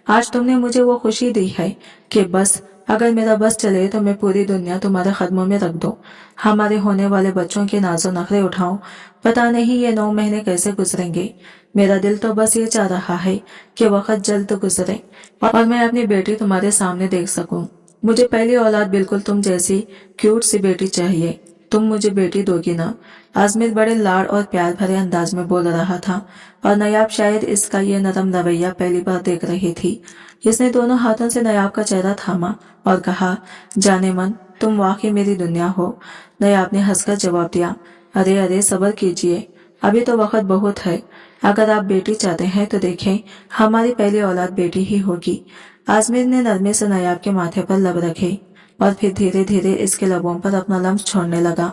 आज तुमने मुझे वो खुशी दी है कि बस अगर मेरा बस चले तो मैं पूरी दुनिया तुम्हारे कदमों में रख दूं। हमारे होने वाले बच्चों के नाजो नखरे उठाऊं। पता नहीं ये 9 महीने कैसे गुजरेंगे। मेरा दिल तो बस ये चाह रहा है कि वक्त जल्द गुजरे और मैं अपनी बेटी तुम्हारे सामने देख सकूं। मुझे पहली औलाद बिल्कुल तुम जैसी क्यूट सी बेटी चाहिए। तुम मुझे बेटी दोगी ना? आजमीर बड़े लाड़ और प्यार भरे अंदाज में बोल रहा था और नयाब शायद इसका ये नरम रवैया पहली बार देख रही थी। इसने दोनों हाथों से नयाब का चेहरा थामा और कहा, जाने मन तुम वाकई मेरी दुनिया हो। नयाब ने हंसकर जवाब दिया, अरे अरे सब्र कीजिए, अभी तो वक्त बहुत है। अगर आप बेटी चाहते हैं तो देखें, हमारी पहली औलाद बेटी ही होगी। आजमीर ने नरमी से नयाब के माथे पर लब रखे और फिर धीरे धीरे इसके लबों पर अपना लम्स छोड़ने लगा।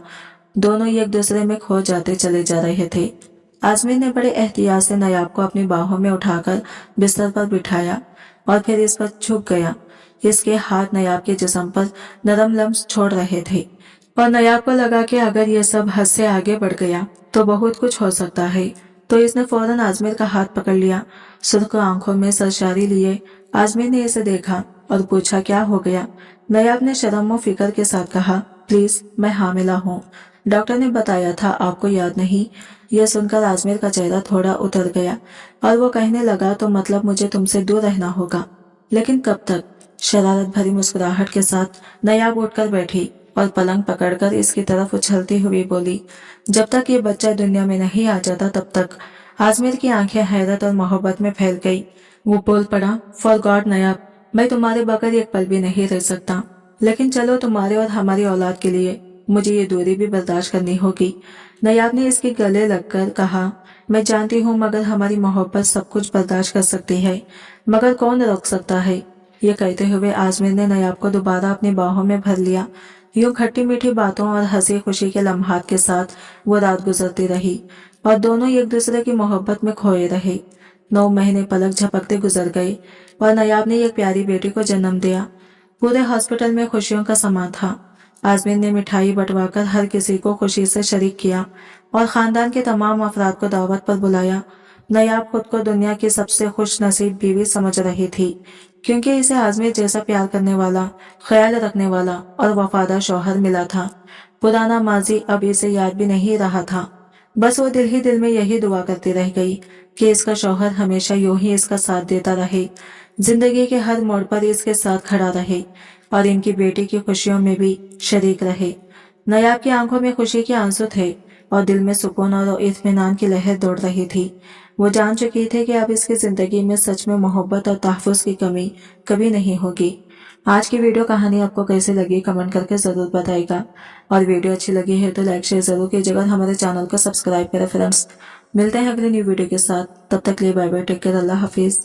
दोनों एक दूसरे में खो जाते चले जा रहे थे। आजमीर ने बड़े एहतियात से नयाब को अपनी बाहों में उठाकर बिस्तर पर बिठाया और फिर इस पर झुक गया। इसके हाथ नयाब के जिस्म पर नरम लम्स छोड़ रहे थे और नयाब को लगा कि अगर ये सब हद से आगे बढ़ गया तो बहुत कुछ हो सकता है। तो इसने फौरन आजमीर का हाथ पकड़ लिया। सुर्ख आंखों में सरशारी लिए आजमीर ने इसे देखा और पूछा, क्या हो गया? नयाब ने शर्म और फिक्र के साथ कहा, प्लीज मैं हामिला हूँ। डॉक्टर ने बताया था, आपको याद नहीं? यह सुनकर आजमीर का चेहरा थोड़ा उतर गया और वो कहने लगा, तो मतलब मुझे तुमसे दूर रहना होगा, लेकिन कब तक? शरारत भरी मुस्कुराहट के साथ नयाब उठकर बैठी और पलंग पकड़कर इसकी तरफ उछलती हुई बोली, जब तक ये बच्चा दुनिया में नहीं आ जाता तब तक। आजमीर की आंखें हैरत और मोहब्बत में फैल गई। वो बोल पड़ा, फॉर गॉड नयाब, मैं तुम्हारे बगैर एक पल भी नहीं रह सकता, लेकिन चलो तुम्हारे और हमारी औलाद के लिए मुझे ये दूरी भी बर्दाश्त करनी होगी। नयाब ने इसके गले लगकर कहा, मैं जानती हूँ मगर हमारी मोहब्बत सब कुछ बर्दाश्त कर सकती है, मगर कौन रोक सकता है। ये कहते हुए आजमीर ने नयाब को दोबारा अपनी बाहों में भर लिया। यूं खट्टी मीठी बातों और हंसी खुशी के लम्हात के साथ वो रात गुजरती रही और दोनों एक दूसरे की मोहब्बत में खोए रहे। 9 महीने पलक झपकते गुजर गए और नयाब ने एक प्यारी बेटी को जन्म दिया। पूरे हॉस्पिटल में खुशियों का समा था। आजमीर ने मिठाई बंटवाकर हर किसी को खुशी से शरीक किया और खानदान के तमाम अफराद को दावत पर बुलाया। नयाब खुद को दुनिया की सबसे खुश नसीब बीवी समझ रही थी, क्योंकि इसे आजमीर जैसा प्यार करने वाला, ख्याल रखने वाला और वफादार शौहर मिला था। पुराना माजी अब इसे याद भी नहीं रहा था। बस वो दिल ही दिल में यही दुआ करती रह गई कि इसका शौहर हमेशा यूं ही इसका साथ देता रहे, जिंदगी के हर मोड़ पर इसके साथ खड़ा रहे और इनकी बेटी की खुशियों में भी शरीक रहे। नयाब की आंखों में खुशी के आंसू थे और दिल में सुकून और इत्मीनान की लहर दौड़ रही थी। वो जान चुकी थी कि अब इसकी जिंदगी में सच में मोहब्बत और तहफ़्फ़ुज़ की कमी कभी नहीं होगी। आज की वीडियो कहानी आपको कैसी लगी कमेंट करके ज़रूर बताइएगा, और वीडियो अच्छी लगी है तो लाइक शेयर ज़रूर कीजिएगा, हमारे चैनल को सब्सक्राइब करें फ्रेंड्स। मिलते हैं अगले न्यू वीडियो के साथ, तब तक के लिए बाय बाय, टेक केयर, अल्लाह हाफिज़।